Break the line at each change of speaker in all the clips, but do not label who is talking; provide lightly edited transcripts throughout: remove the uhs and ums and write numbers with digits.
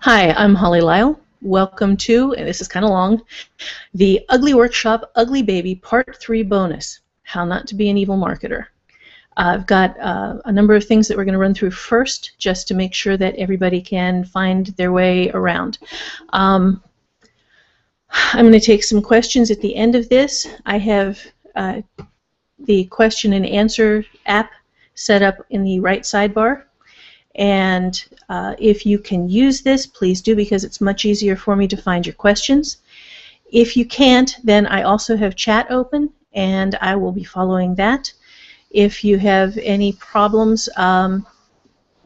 Hi, I'm Holly Lisle. Welcome to, and this is kind of long, the Ugly Workshop Ugly Baby Part 3 bonus, How Not to Be an Evil Marketer. I've got a number of things that we're going to run through first, just to make sure that everybody can find their way around. I'm going to take some questions at the end of this. I have the question and answer app set up in the right sidebar. And if you can use this, please do, because it's much easier for me to find your questions. If you can't, then I also have chat open, and I will be following that. If you have any problems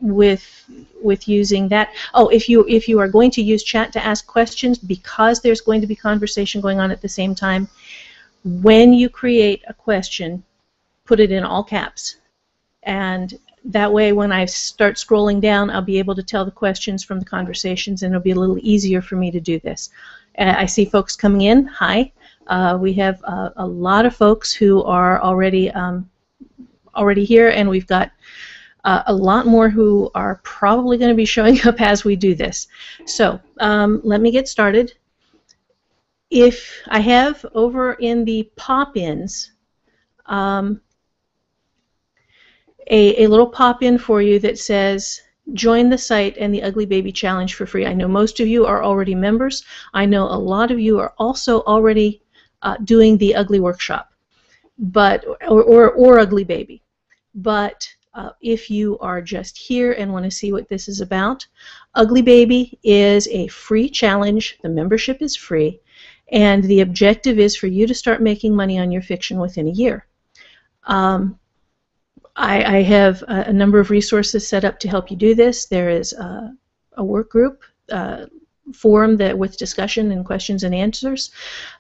with using that, if you are going to use chat to ask questions, because there's going to be conversation going on at the same time, when you create a question, put it in all caps, and that way, when I start scrolling down, I'll be able to tell the questions from the conversations, and it'll be a little easier for me to do this. I see folks coming in. Hi. We have a lot of folks who are already here, and we've got a lot more who are probably going to be showing up as we do this. So let me get started. If I have over in the pop-ins, a little pop-in for you that says join the site and the Ugly Baby Challenge for free. I know most of you are already members. I know a lot of you are also already doing the Ugly Workshop, or Ugly Baby. But if you are just here and want to see what this is about, Ugly Baby is a free challenge. The membership is free, and the objective is for you to start making money on your fiction within a year. I have a number of resources set up to help you do this. There is a work group forum with discussion and questions and answers.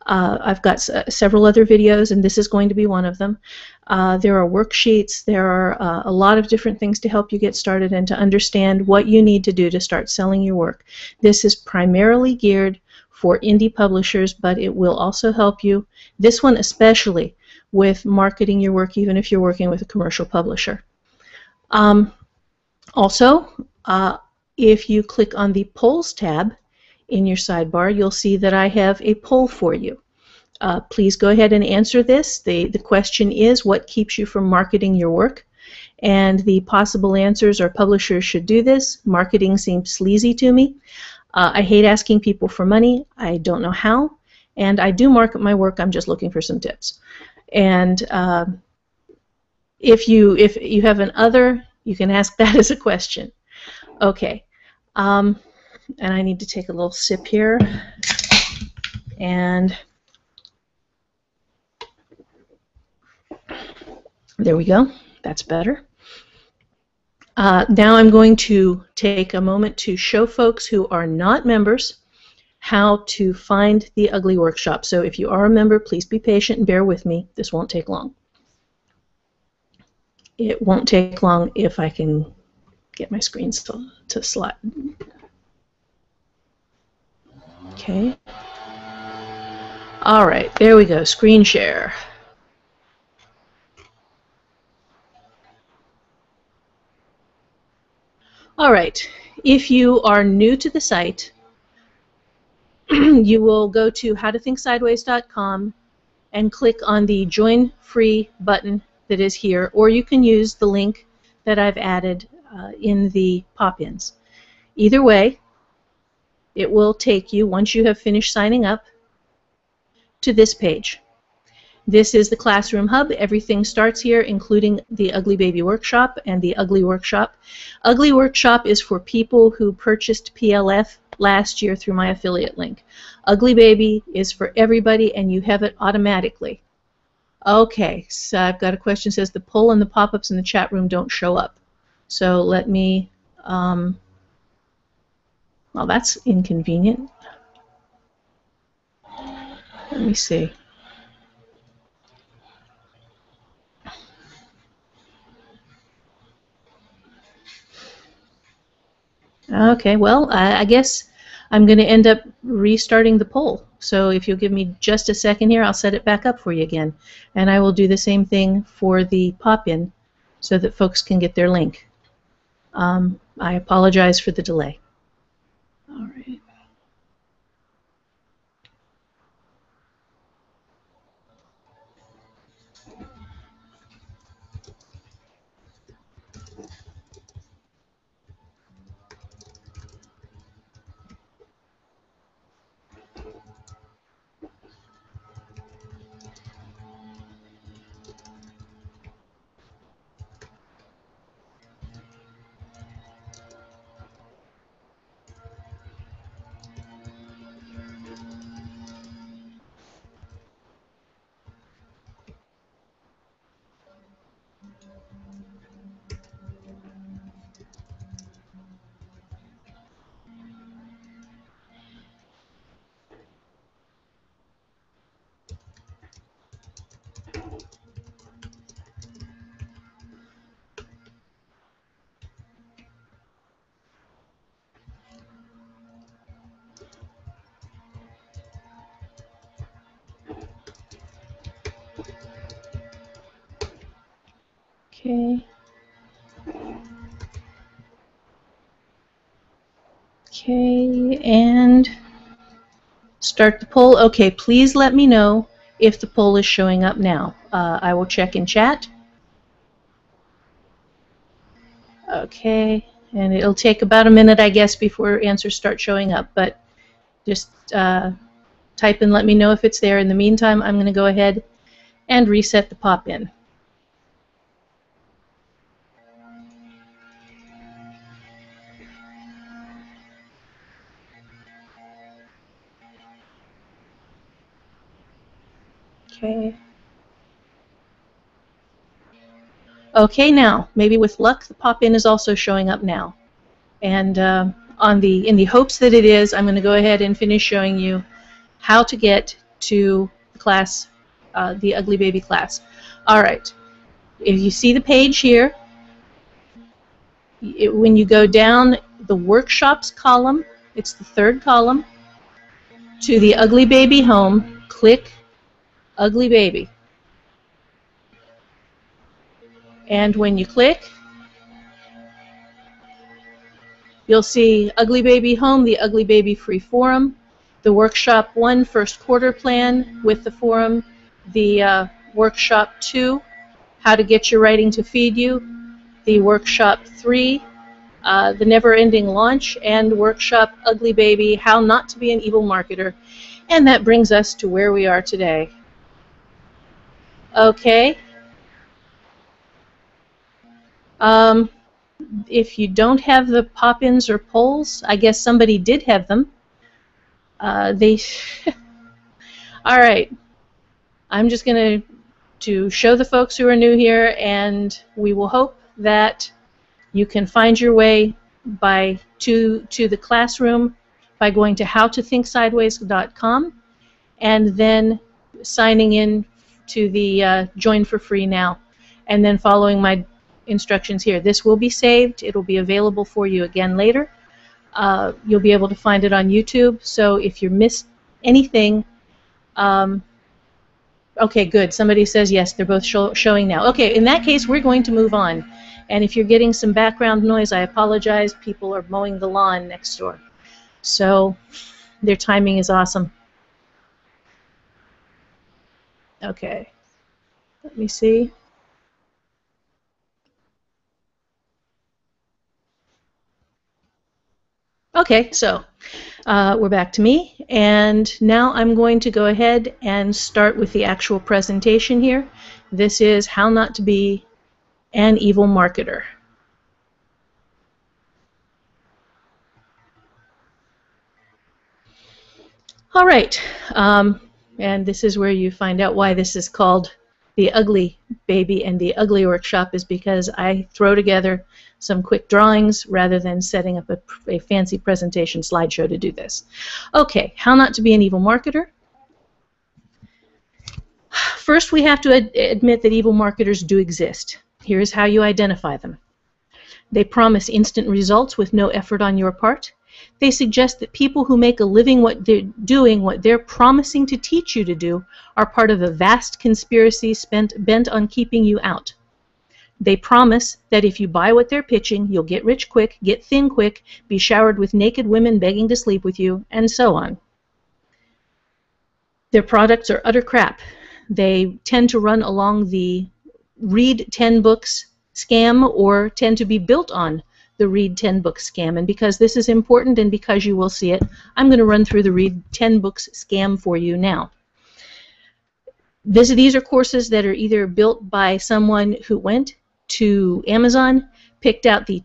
I've got several other videos, and this is going to be one of them. There are worksheets. There are a lot of different things to help you get started and to understand what you need to do to start selling your work. This is primarily geared for indie publishers, but it will also help you, this one especially, with marketing your work, even if you're working with a commercial publisher. Also, if you click on the polls tab in your sidebar, you'll see that I have a poll for you. Please go ahead and answer this. The question is, what keeps you from marketing your work? And the possible answers are: publishers should do this, marketing seems sleazy to me, I hate asking people for money, I don't know how, and I do market my work, I'm just looking for some tips. And if you have an other, you can ask that as a question. Okay, and I need to take a little sip here, and there we go. That's better. Now I'm going to take a moment to show folks who are not members how to find the Ugly Workshop. So if you are a member, please be patient and bear with me. This won't take long. It won't take long if I can get my screen to slide. Okay. All right, there we go. Screen share. All right. If you are new to the site, you will go to howtothinksideways.com and click on the Join Free button that is here, or you can use the link that I've added in the pop-ins. Either way, it will take you, once you have finished signing up, to this page. This is the Classroom Hub. Everything starts here, including the Ugly Baby Workshop and the Ugly Workshop. Ugly Workshop is for people who purchased PLF last year through my affiliate link. Ugly Baby is for everybody, and you have it automatically. Okay, so I've got a question that says the poll and the pop-ups in the chat room don't show up. So let me, well, that's inconvenient. Let me see. Okay, well, I guess I'm going to end up restarting the poll. So if you'll give me just a second here, I'll set it back up for you again. And I will do the same thing for the pop-in so that folks can get their link. I apologize for the delay. All Okay. Okay, and start the poll. Okay, please let me know if the poll is showing up now. I will check in chat. Okay, and it'll take about a minute, I guess, before answers start showing up, but just type and let me know if it's there. In the meantime, I'm going to go ahead and reset the pop-in. Okay. Okay, now, maybe with luck, the pop-in is also showing up now. And in the hopes that it is, I'm going to go ahead and finish showing you how to get to the class, the Ugly Baby class. All right. If you see the page here, when you go down the workshops column, it's the third column, to the Ugly Baby home, click Ugly Baby. And when you click, you'll see Ugly Baby Home, the Ugly Baby Free Forum, the Workshop 1 First Quarter Plan with the forum, the Workshop 2, How to Get Your Writing to Feed You, the Workshop 3, the Never Ending Launch, and Workshop Ugly Baby, How Not to Be an Evil Marketer. And that brings us to where we are today. Okay. If you don't have the pop-ins or polls, I guess somebody did have them. All right. I'm just going to show the folks who are new here, and we will hope that you can find your way to the classroom by going to howtothinksideways.com and then signing in to the Join for Free Now, and then following my instructions here. This will be saved. It will be available for you again later. You'll be able to find it on YouTube, so if you missed anything, okay, good. Somebody says yes, they're both showing now. Okay, in that case, we're going to move on. And if you're getting some background noise, I apologize. People are mowing the lawn next door. So their timing is awesome. Okay, let me see. Okay, so we're back to me, and now I'm going to go ahead and start with the actual presentation here. This is How Not to Be an Evil Marketer. All right, and this is where you find out why this is called the Ugly Baby and the Ugly Workshop, is because I throw together some quick drawings rather than setting up a fancy presentation slideshow to do this. Okay, how not to be an evil marketer. First, we have to admit that evil marketers do exist. Here's how you identify them. They promise instant results with no effort on your part. They suggest that people who make a living doing what they're promising to teach you to do are part of a vast conspiracy bent on keeping you out. They promise that if you buy what they're pitching, you'll get rich quick, get thin quick, be showered with naked women begging to sleep with you, and so on. Their products are utter crap. They tend to run along the read 10 books scam or tend to be built on the read 10 books scam. And because this is important and because you will see it, I'm going to run through the read 10 books scam for you now. These are courses that are either built by someone who went to Amazon, picked out the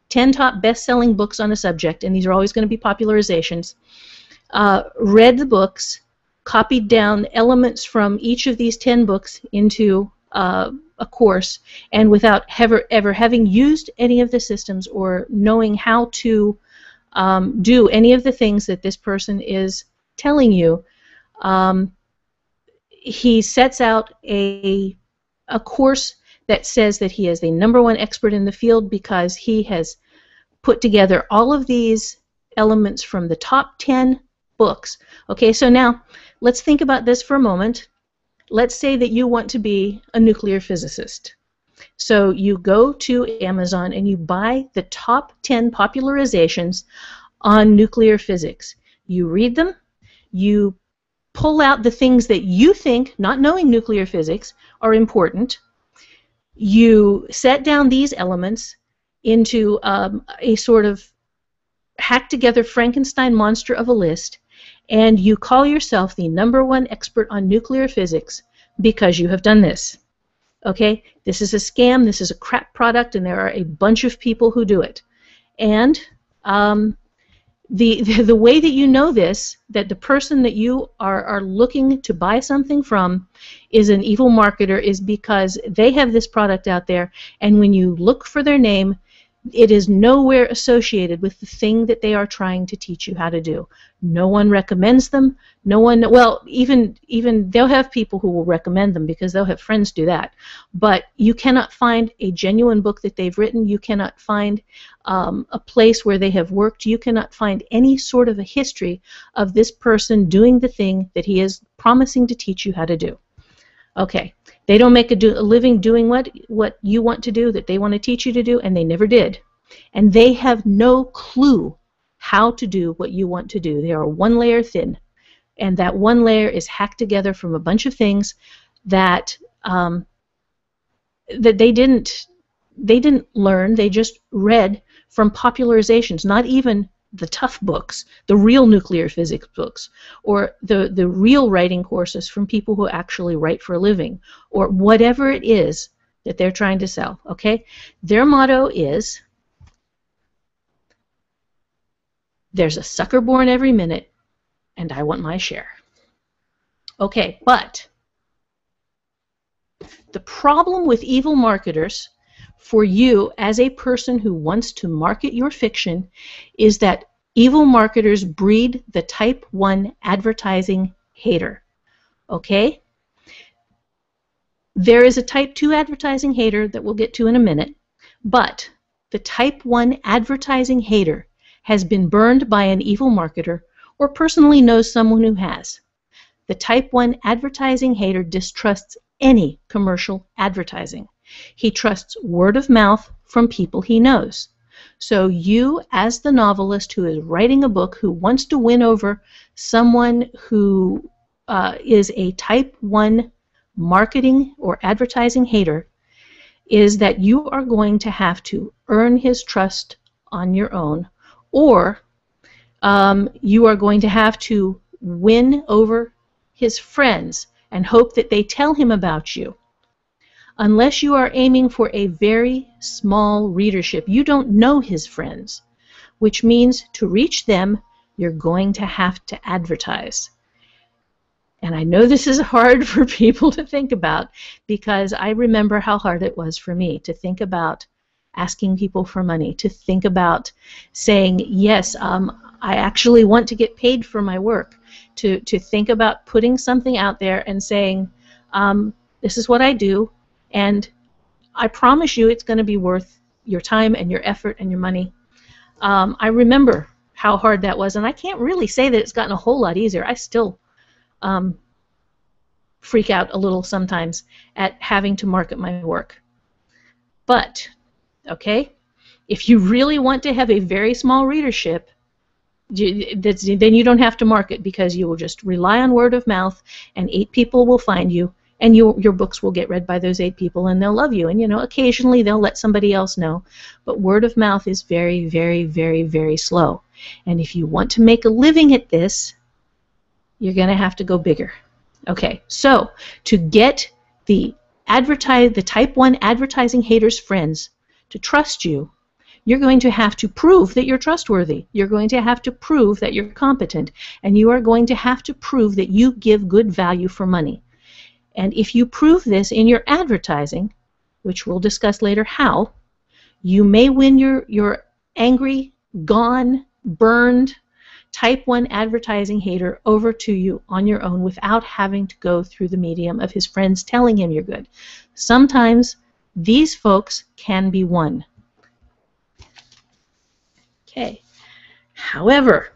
10 top best-selling books on a subject, and these are always going to be popularizations, read the books, copied down elements from each of these 10 books into a course, and without ever having used any of the systems or knowing how to do any of the things that this person is telling you, he sets out a course that says that he is the #1 expert in the field because he has put together all of these elements from the top 10 books. Okay, so now let's think about this for a moment. Let's say that you want to be a nuclear physicist. So you go to Amazon and you buy the top 10 popularizations on nuclear physics. You read them, you pull out the things that you think, not knowing nuclear physics, are important. You set down these elements into a sort of hacked together Frankenstein monster of a list, and you call yourself the #1 expert on nuclear physics because you have done this. Okay? This is a scam, this is a crap product, and there are a bunch of people who do it. And the way that you know this, that the person that you are looking to buy something from is an evil marketer, is because they have this product out there, and when you look for their name, it is nowhere associated with the thing that they are trying to teach you how to do. No one recommends them. No one, well, even they'll have people who will recommend them because they'll have friends do that. But you cannot find a genuine book that they've written. You cannot find a place where they have worked. You cannot find any sort of a history of this person doing the thing that he is promising to teach you how to do. Okay, they don't make a living doing what you want to do, that they want to teach you to do, and they never did. And they have no clue how to do what you want to do. They are one layer thin, and that one layer is hacked together from a bunch of things that that they didn't learn. They just read from popularizations, not even the tough books, the real nuclear physics books, or the real writing courses from people who actually write for a living, or whatever it is that they're trying to sell. Okay? Their motto is, there's a sucker born every minute, and I want my share. Okay, but the problem with evil marketers for you as a person who wants to market your fiction is that evil marketers breed the type 1 advertising hater. Okay? There is a type 2 advertising hater that we'll get to in a minute, but the type 1 advertising hater has been burned by an evil marketer or personally knows someone who has. The type 1 advertising hater distrusts any commercial advertising. He trusts word of mouth from people he knows. So you, as the novelist who is writing a book, who wants to win over someone who is a type 1 marketing or advertising hater, is that you are going to have to earn his trust on your own, or you are going to have to win over his friends and hope that they tell him about you. Unless you are aiming for a very small readership, you don't know his friends, which means to reach them, you're going to have to advertise. And I know this is hard for people to think about, because I remember how hard it was for me to think about asking people for money, to think about saying, yes, I actually want to get paid for my work, to think about putting something out there and saying, this is what I do, and I promise you it's going to be worth your time and your effort and your money. I remember how hard that was, and I can't really say that it's gotten a whole lot easier. I still freak out a little sometimes at having to market my work. But, okay, if you really want to have a very small readership, then you don't have to market, because you will just rely on word of mouth, and 8 people will find you, and your books will get read by those 8 people, and they'll love you. And, you know, occasionally they'll let somebody else know. But word of mouth is very, very, very, very slow. And if you want to make a living at this, you're going to have to go bigger. Okay, so to get the type 1 advertising haters' friends to trust you, you're going to have to prove that you're trustworthy. You're going to have to prove that you're competent. And you are going to have to prove that you give good value for money. And if you prove this in your advertising, which we'll discuss later how, you may win your angry, gone, burned, type 1 advertising hater over to you on your own without having to go through the medium of his friends telling him you're good. Sometimes these folks can be won. Okay. However,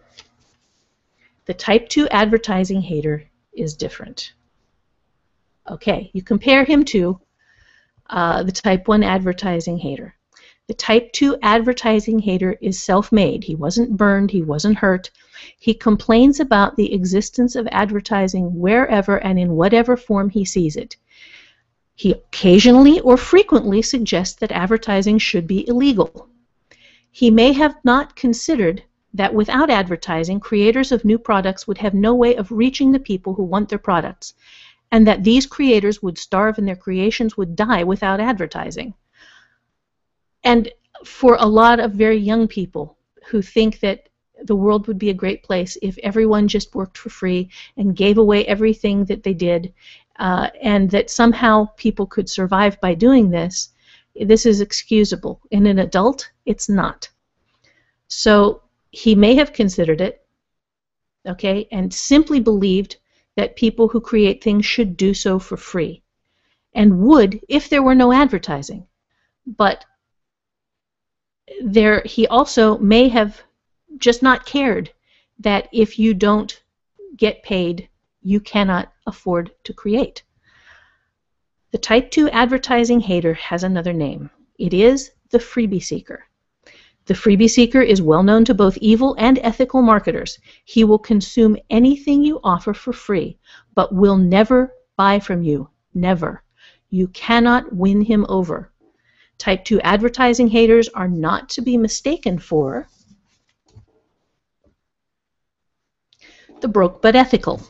the type 2 advertising hater is different. Okay, you compare him to the type 1 advertising hater. The type 2 advertising hater is self-made. He wasn't burned. He wasn't hurt. He complains about the existence of advertising wherever and in whatever form he sees it. He occasionally or frequently suggests that advertising should be illegal. He may have not considered that without advertising, creators of new products would have no way of reaching the people who want their products, and that these creators would starve and their creations would die without advertising. And for a lot of very young people who think that the world would be a great place if everyone just worked for free and gave away everything that they did, and that somehow people could survive by doing this, this is excusable. In an adult, it's not. So he may have considered it, okay, and simply believed that people who create things should do so for free, and would if there were no advertising. But he also may have just not cared that if you don't get paid, you cannot afford to create. The type 2 advertising hater has another name. It is the freebie seeker. The freebie seeker is well known to both evil and ethical marketers. He will consume anything you offer for free, but will never buy from you. Never. You cannot win him over. Type 2 advertising haters are not to be mistaken for the broke but ethical.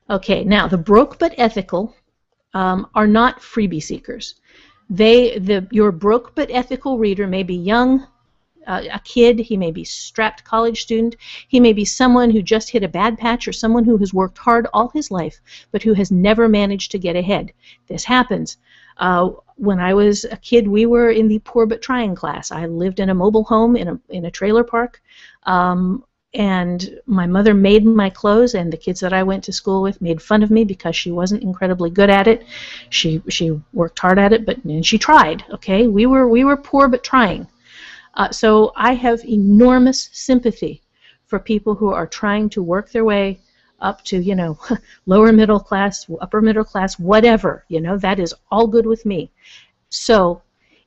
Okay, now the broke but ethical are not freebie seekers. Your broke but ethical reader may be young, a kid, he may be a strapped college student, he may be someone who just hit a bad patch, or someone who has worked hard all his life but who has never managed to get ahead. This happens. When I was a kid, we were in the poor but trying class. I lived in a mobile home in a trailer park, and my mother made my clothes, and the kids that I went to school with made fun of me because she wasn't incredibly good at it. She worked hard at it, and she tried. Okay, we were poor but trying. So I have enormous sympathy for people who are trying to work their way up to, lower middle class, upper middle class, whatever, that is all good with me. So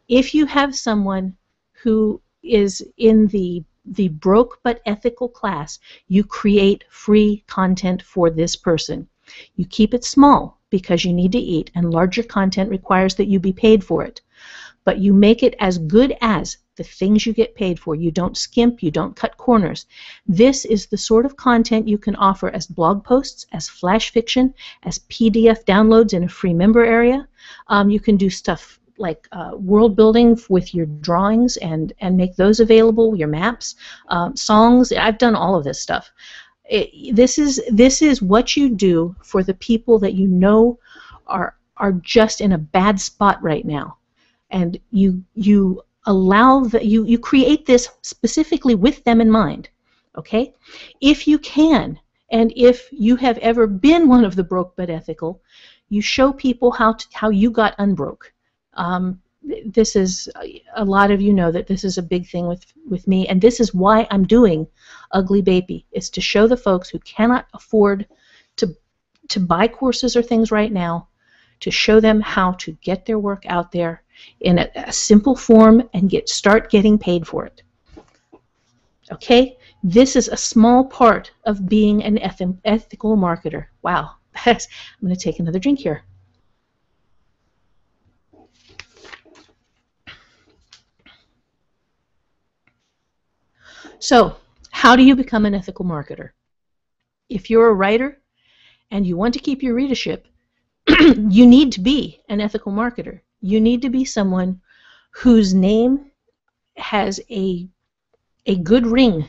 if you have someone who is in the broke but ethical class, you create free content for this person. You keep it small because you need to eat, and larger content requires that you be paid for it. But you make it as good as the things you get paid for. You don't skimp, you don't cut corners. This is the sort of content you can offer as blog posts, as flash fiction, as PDF downloads in a free member area. You can do stuff like world building with your drawings and make those available, your maps, songs. I've done all of this stuff. This is what you do for the people that you know are just in a bad spot right now. And you allow you create this specifically with them in mind, okay? If you can, and if you have ever been one of the broke but ethical, you show people how you got unbroke. This is, a lot of you know that this is a big thing with me, and this is why I'm doing Ugly Baby, is to show the folks who cannot afford to buy courses or things right now, to show them how to get their work out there in a simple form and start getting paid for it. Okay? This is a small part of being an ethical marketer. Wow. I'm going to take another drink here. So, how do you become an ethical marketer? If you're a writer and you want to keep your readership, you need to be an ethical marketer. You need to be someone whose name has a good ring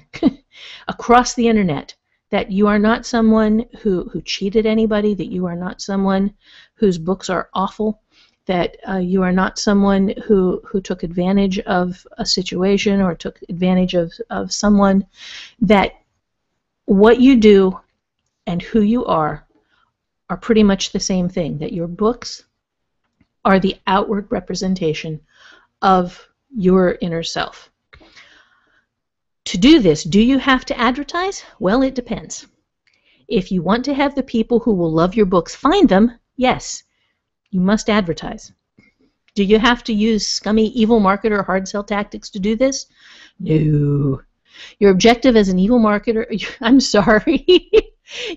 across the internet, that you are not someone who cheated anybody, that you are not someone whose books are awful, that you are not someone who took advantage of a situation or took advantage of someone, that what you do and who you are pretty much the same thing, that your books are the outward representation of your inner self. To do this, do you have to advertise? Well, it depends. If you want to have the people who will love your books find them, yes, you must advertise. Do you have to use scummy evil marketer hard sell tactics to do this? No. Your objective as an evil marketer, I'm sorry,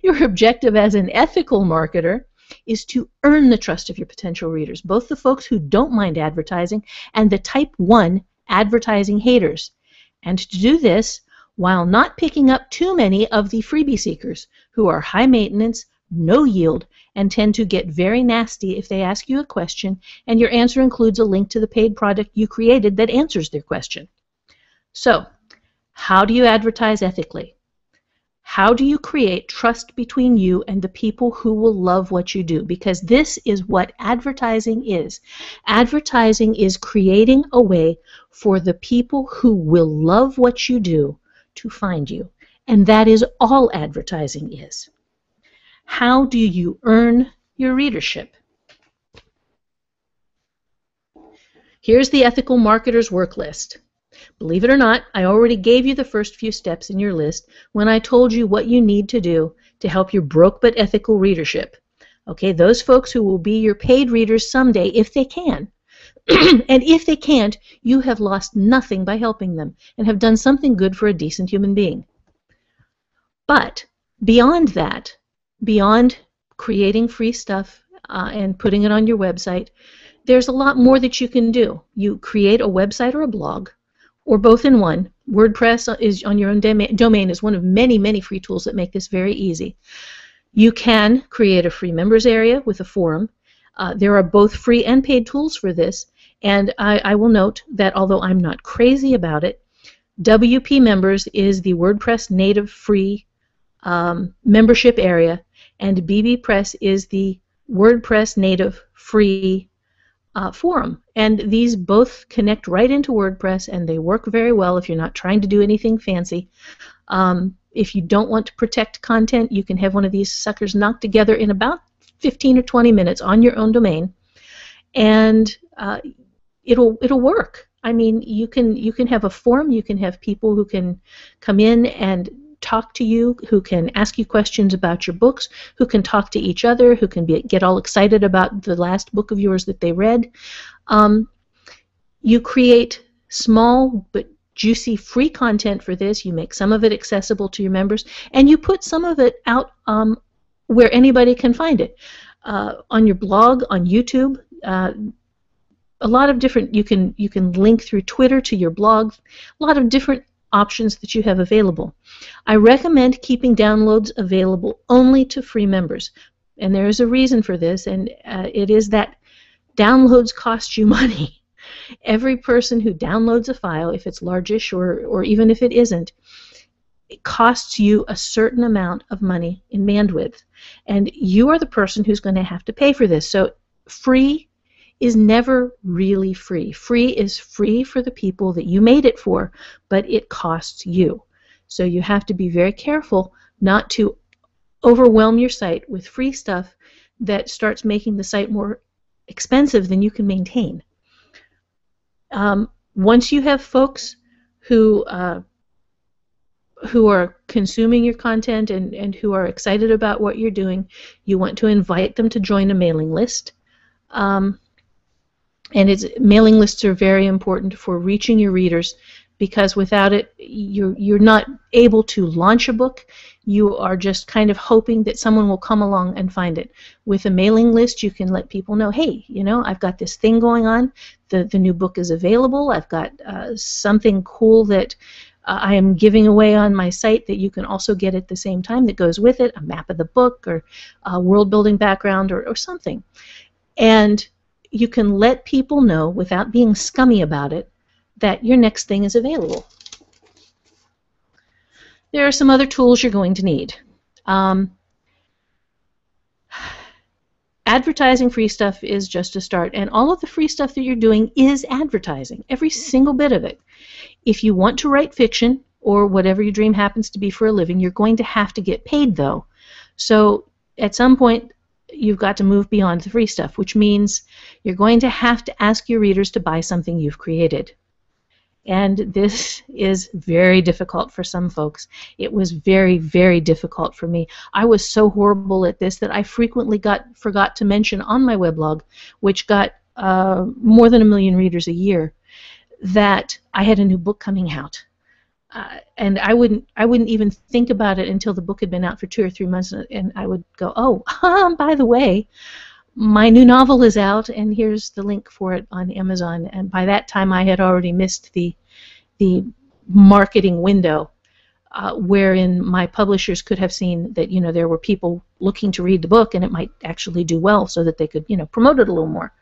your objective as an ethical marketer is to earn the trust of your potential readers, both the folks who don't mind advertising and the type 1 advertising haters. And to do this while not picking up too many of the freebie seekers who are high maintenance, no yield, and tend to get very nasty if they ask you a question and your answer includes a link to the paid product you created that answers their question. So, how do you advertise ethically? How do you create trust between you and the people who will love what you do? Because this is what advertising is. Advertising is creating a way for the people who will love what you do to find you. And that is all advertising is. How do you earn your readership? Here's the ethical marketer's work list. Believe it or not, I already gave you the first few steps in your list when I told you what you need to do to help your broke but ethical readership. Okay, those folks who will be your paid readers someday if they can. And if they can't, you have lost nothing by helping them and have done something good for a decent human being. But beyond that, beyond creating free stuff and putting it on your website, there's a lot more that you can do. You create a website or a blog, or both in one. WordPress is on your own domain is one of many, many free tools that make this very easy. You can create a free members area with a forum. There are both free and paid tools for this, and I will note that although I'm not crazy about it, WP Members is the WordPress native free membership area, and BB Press is the WordPress native free forum. And these both connect right into WordPress, and they work very well if you're not trying to do anything fancy. If you don't want to protect content, you can have one of these suckers knocked together in about 15 or 20 minutes on your own domain, and it'll work. I mean, you can have a forum, you can have people who can come in and talk to you, who can ask you questions about your books, who can talk to each other, who can get all excited about the last book of yours that they read. You create small but juicy free content for this. You make some of it accessible to your members, and you put some of it out where anybody can find it. On your blog, on YouTube, a lot of different, you can link through Twitter to your blog, a lot of different options that you have available. I recommend keeping downloads available only to free members, and there is a reason for this, and it is that downloads cost you money. Every person who downloads a file, if it's largish or even if it isn't, it costs you a certain amount of money in bandwidth, and you are the person who's going to have to pay for this. So free is never really free. Free is free for the people that you made it for, but it costs you. So you have to be very careful not to overwhelm your site with free stuff that starts making the site more expensive than you can maintain. Once you have folks who are consuming your content and who are excited about what you're doing, you want to invite them to join a mailing list. And mailing lists are very important for reaching your readers, because without it, you're not able to launch a book. You are just kind of hoping that someone will come along and find it. With a mailing list, you can let people know, hey, I've got this thing going on. The new book is available. I've got something cool that I am giving away on my site that you can also get at the same time that goes with it, a map of the book or a world-building background or something. And you can let people know without being scummy about it that your next thing is available. There are some other tools you're going to need. Advertising free stuff is just a start, and all of the free stuff that you're doing is advertising, every single bit of it. If you want to write fiction or whatever your dream happens to be for a living, you're going to have to get paid, though. So at some point, you've got to move beyond the free stuff, which means you're going to have to ask your readers to buy something you've created. And this is very difficult for some folks. It was very, very difficult for me. I was so horrible at this that I frequently forgot to mention on my weblog, which got more than 1 million readers a year, that I had a new book coming out. And I wouldn't even think about it until the book had been out for 2 or 3 months, and I would go, oh, by the way, my new novel is out, and here's the link for it on Amazon. And by that time, I had already missed the marketing window, wherein my publishers could have seen that, you know, there were people looking to read the book, and it might actually do well, so that they could, you know, promote it a little more.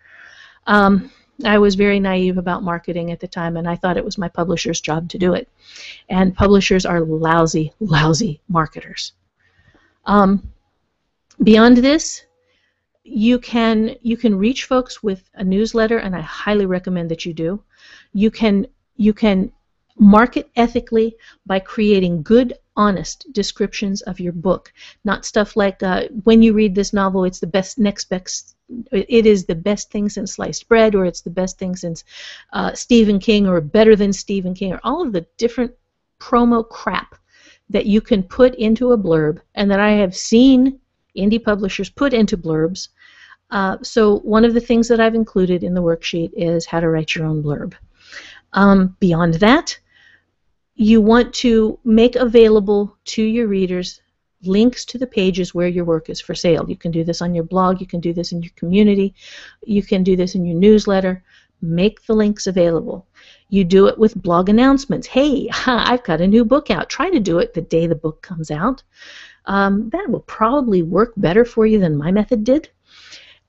I was very naive about marketing at the time, and I thought it was my publisher's job to do it. And publishers are lousy, lousy marketers. Beyond this, you can reach folks with a newsletter, and I highly recommend that you do. You can market ethically by creating good, honest descriptions of your book. Not stuff like, when you read this novel, it's the best, next best, it is the best thing since sliced bread, or it's the best thing since Stephen King, or better than Stephen King, or all of the different promo crap that you can put into a blurb, and that I have seen indie publishers put into blurbs. So one of the things that I've included in the worksheet is how to write your own blurb. Beyond that, you want to make available to your readers links to the pages where your work is for sale. You can do this on your blog, you can do this in your community, you can do this in your newsletter. Make the links available. You do it with blog announcements. Hey, I've got a new book out. Try to do it the day the book comes out. That will probably work better for you than my method did.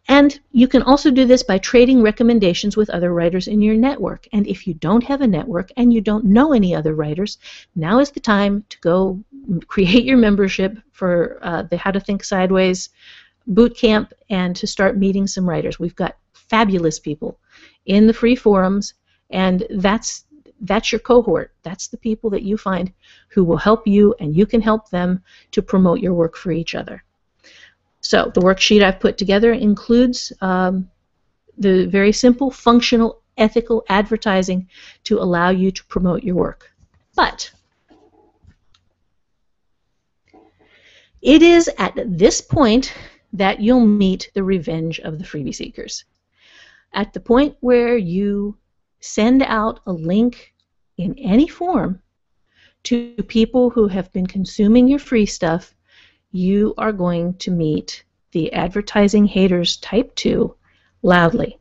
And you can also do this by trading recommendations with other writers in your network. And if you don't have a network and you don't know any other writers, now is the time to go create your membership for the How to Think Sideways boot camp, and to start meeting some writers. We've got fabulous people in the free forums, and that's your cohort. That's the people that you find who will help you, and you can help them to promote your work for each other. So the worksheet I've put together includes the very simple, functional, ethical advertising to allow you to promote your work. But it is at this point that you'll meet the revenge of the freebie seekers. At the point where you send out a link in any form to people who have been consuming your free stuff, you are going to meet the advertising haters type 2 loudly.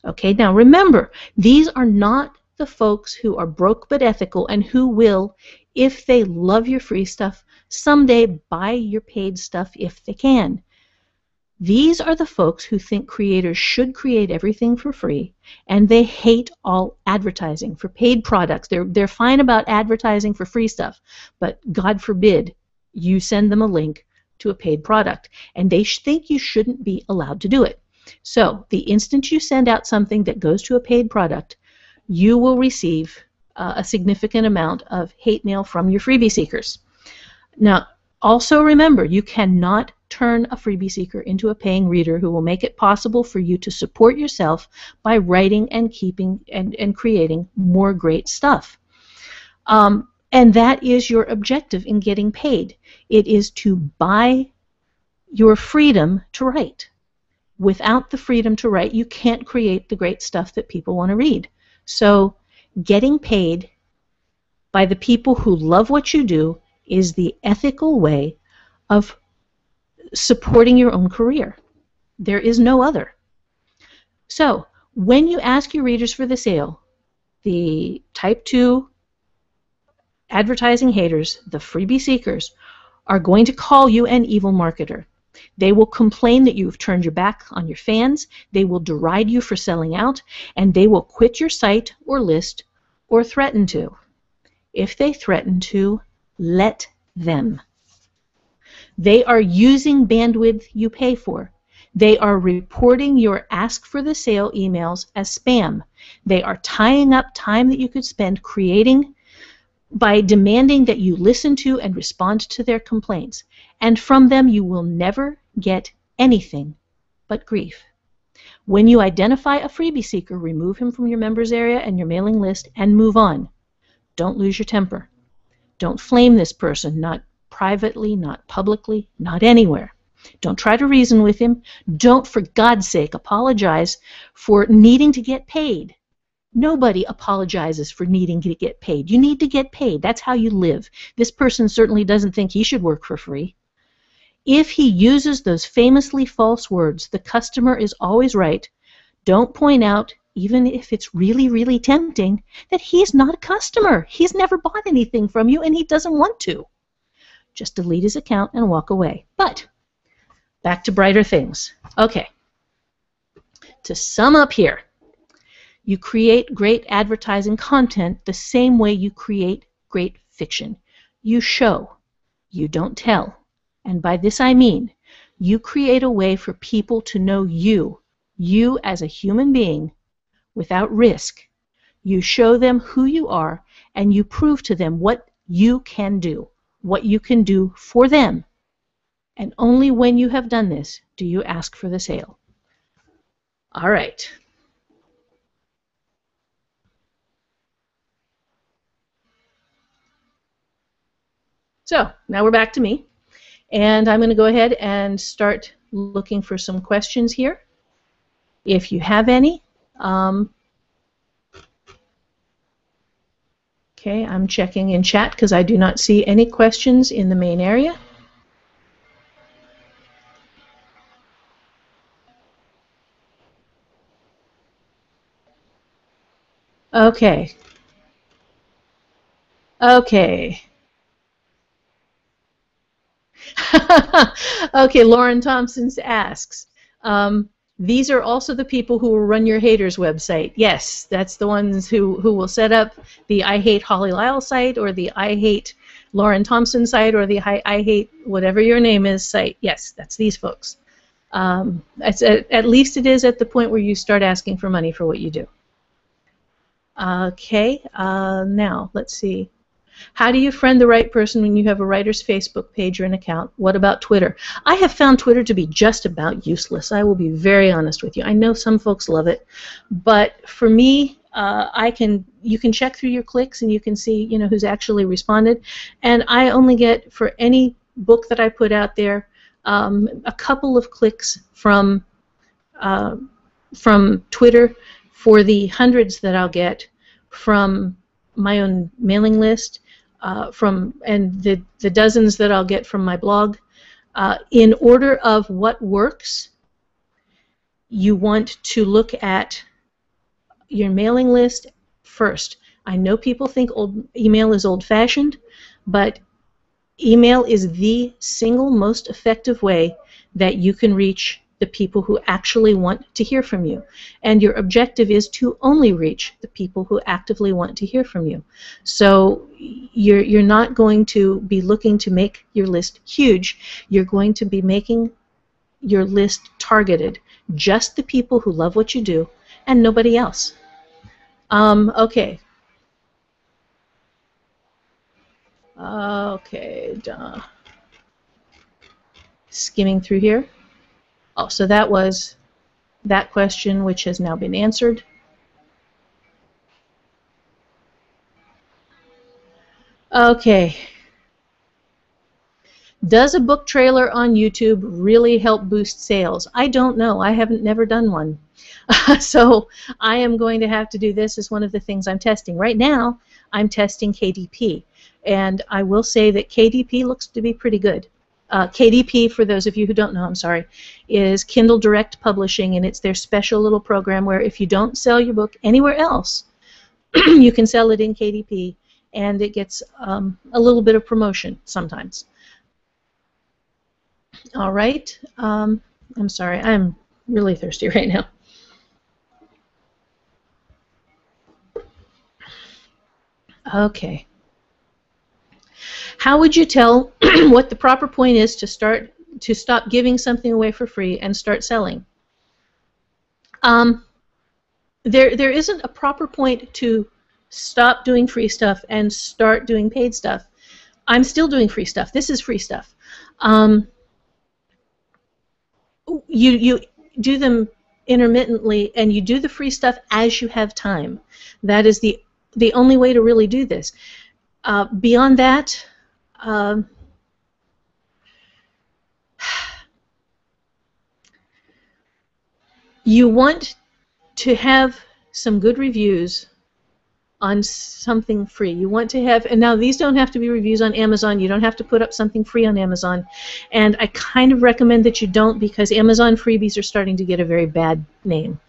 Okay, now remember, these are not the folks who are broke but ethical and who will, if they love your free stuff, someday buy your paid stuff if they can. These are the folks who think creators should create everything for free, and they hate all advertising for paid products. They're fine about advertising for free stuff, but God forbid you send them a link to a paid product, and they think you shouldn't be allowed to do it. So the instant you send out something that goes to a paid product, you will receive a significant amount of hate mail from your freebie seekers. Now, also remember, you cannot turn a freebie seeker into a paying reader who will make it possible for you to support yourself by writing and keeping and creating more great stuff. And that is your objective in getting paid. It is to buy your freedom to write. Without the freedom to write, you can't create the great stuff that people want to read. So getting paid by the people who love what you do is the ethical way of supporting your own career. There is no other. So when you ask your readers for the sale, the type 2 advertising haters, the freebie seekers, are going to call you an evil marketer. They will complain that you've turned your back on your fans, they will deride you for selling out, and they will quit your site or list or threaten to. If they threaten to, let them. They are using bandwidth you pay for. They are reporting your ask for the sale emails as spam. They are tying up time that you could spend creating by demanding that you listen to and respond to their complaints. And from them you will never get anything but grief. When you identify a freebie seeker, remove him from your members area and your mailing list and move on. Don't lose your temper. Don't flame this person, not privately, not publicly, not anywhere. Don't try to reason with him. Don't, for God's sake, apologize for needing to get paid. Nobody apologizes for needing to get paid. You need to get paid. That's how you live. This person certainly doesn't think he should work for free. If he uses those famously false words, the customer is always right. Don't point out, even if it's really, really tempting, that he's not a customer. He's never bought anything from you, and he doesn't want to. Just delete his account and walk away. But back to brighter things. Okay. To sum up here, you create great advertising content the same way you create great fiction. You show, you don't tell. And by this I mean, you create a way for people to know you as a human being, without risk. You show them who you are, and you prove to them what you can do for them. And only when you have done this do you ask for the sale. All right. So now we're back to me, and I'm going to go ahead and start looking for some questions here. If you have any, okay, I'm checking in chat because I do not see any questions in the main area. Okay. Okay. Okay, Lauren Thompson asks, these are also the people who will run your haters website. Yes, that's the ones who will set up the I Hate Holly Lisle site, or the I Hate Lauren Thompson site, or the I Hate whatever your name is site. Yes, that's these folks. At least it is at the point where you start asking for money for what you do. Okay, now let's see. How do you friend the right person when you have a writer's Facebook page or an account? What about Twitter? I have found Twitter to be just about useless. I will be very honest with you. I know some folks love it, but for me, you can check through your clicks and you can see, who's actually responded. And I only get, for any book that I put out there, a couple of clicks from Twitter for the hundreds that I'll get from my own mailing list, and the dozens that I'll get from my blog. In order of what works, you want to look at your mailing list first. I know people think email is old-fashioned, but email is the single most effective way that you can reach the people who actually want to hear from you. And your objective is to only reach the people who actively want to hear from you. So you're not going to be looking to make your list huge. You're going to be making your list targeted. Just the people who love what you do and nobody else. Okay. Okay, skimming through here. Oh, so that was that question, which has now been answered. Okay. Does a book trailer on YouTube really help boost sales? I don't know. I haven't never done one. So I am going to have to do this as one of the things I'm testing. Right now, I'm testing KDP. And I will say that KDP looks to be pretty good. KDP, for those of you who don't know, I'm sorry, is Kindle Direct Publishing, and it's their special little program where if you don't sell your book anywhere else, you can sell it in KDP, and it gets a little bit of promotion sometimes. All right. I'm sorry. I'm really thirsty right now. Okay. How would you tell what the proper point is to stop giving something away for free and start selling? There isn't a proper point to stop doing free stuff and start doing paid stuff. I'm still doing free stuff. This is free stuff. You do them intermittently, and you do the free stuff as you have time. That is the only way to really do this. Beyond that, You want to have some good reviews on something free. You want to have, and now these don't have to be reviews on Amazon. You don't have to put up something free on Amazon. And I kind of recommend that you don't, because Amazon freebies are starting to get a very bad name.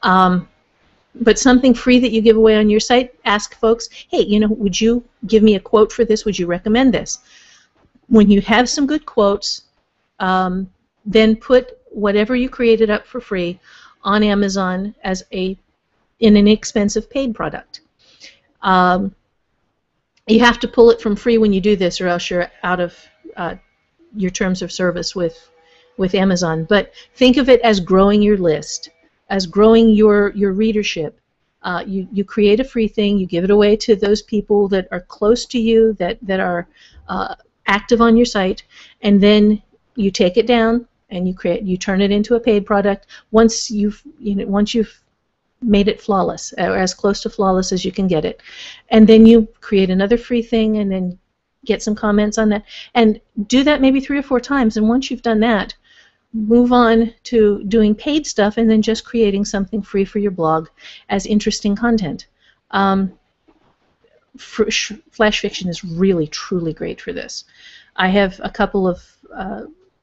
But something free that you give away on your site, ask folks, hey, you know, would you give me a quote for this? Would you recommend this? When you have some good quotes, then put whatever you created up for free on Amazon as an inexpensive paid product. You have to pull it from free when you do this, or else you're out of your terms of service with Amazon. But think of it as growing your list, as growing your readership. You create a free thing, you give it away to those people that are close to you, that are active on your site, and then you take it down and you turn it into a paid product once you've made it flawless, or as close to flawless as you can get it. And then you create another free thing and then get some comments on that. And do that maybe 3 or 4 times. And once you've done that, move on to doing paid stuff and then just creating something free for your blog as interesting content. Flash fiction is really, truly great for this. I have a couple of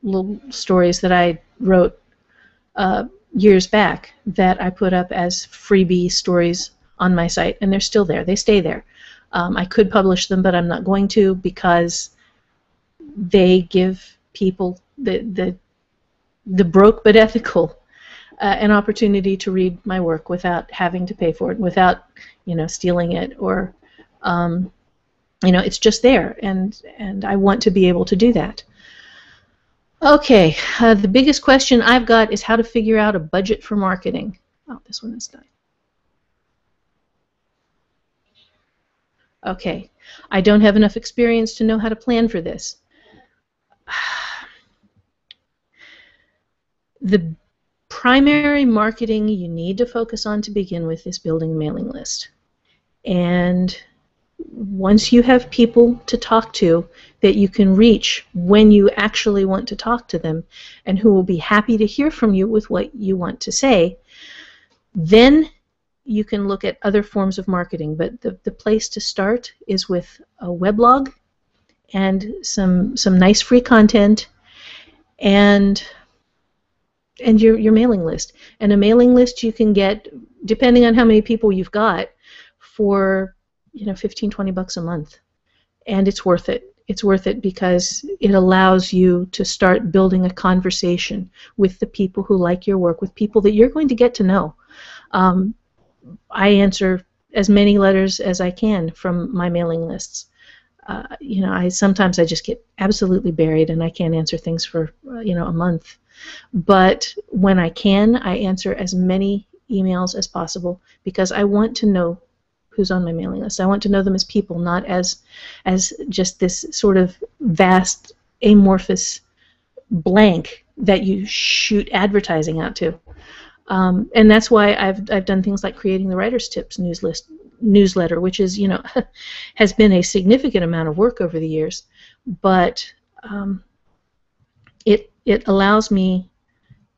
little stories that I wrote years back that I put up as freebie stories on my site, and they're still there. They stay there. I could publish them, but I'm not going to, because they give people, the broke but ethical, an opportunity to read my work without having to pay for it, without stealing it, or it's just there, and I want to be able to do that. Okay, the biggest question I've got is how to figure out a budget for marketing. Oh, this one is done. Okay, I don't have enough experience to know how to plan for this. The primary marketing you need to focus on to begin with is building a mailing list. And once you have people to talk to that you can reach when you actually want to talk to them, and who will be happy to hear from you with what you want to say, then you can look at other forms of marketing. But the place to start is with a weblog and some nice free content, and your mailing list. And a mailing list you can get, depending on how many people you've got, for $15-20 a month, and it's worth it. It's worth it because it allows you to start building a conversation with the people who like your work, with people that you're going to get to know. I answer as many letters as I can from my mailing lists. Sometimes I just get absolutely buried and I can't answer things for a month. But when I can, I answer as many emails as possible, because I want to know who's on my mailing list. I want to know them as people, not as just this sort of vast, amorphous blank that you shoot advertising out to. And that's why I've done things like creating the Writer's Tips newsletter, which is has been a significant amount of work over the years, but it allows me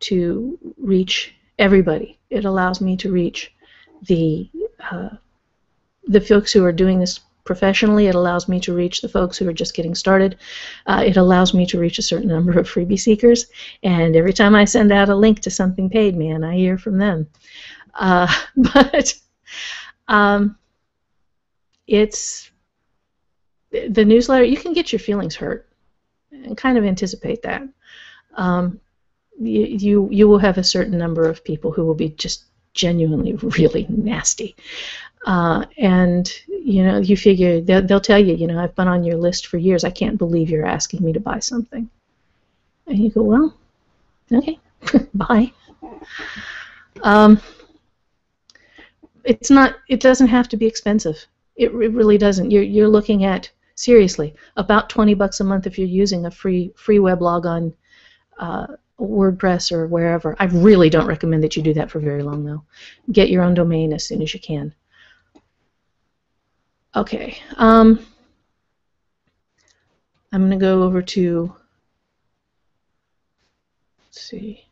to reach everybody. It allows me to reach the folks who are doing this professionally. It allows me to reach the folks who are just getting started. It allows me to reach a certain number of freebie seekers. And every time I send out a link to something paid, man, I hear from them. But it's the newsletter. You can get your feelings hurt, and kind of anticipate that. You will have a certain number of people who will be just genuinely really nasty. And you figure they'll tell you, I've been on your list for years. I can't believe you're asking me to buy something. And you go, well, okay, bye. It doesn't have to be expensive. It really doesn't. You're looking at, seriously, about $20 a month if you're using a free weblog on WordPress or wherever. I really don't recommend that you do that for very long, though. Get your own domain as soon as you can. Okay, I'm going to go over to, let's see.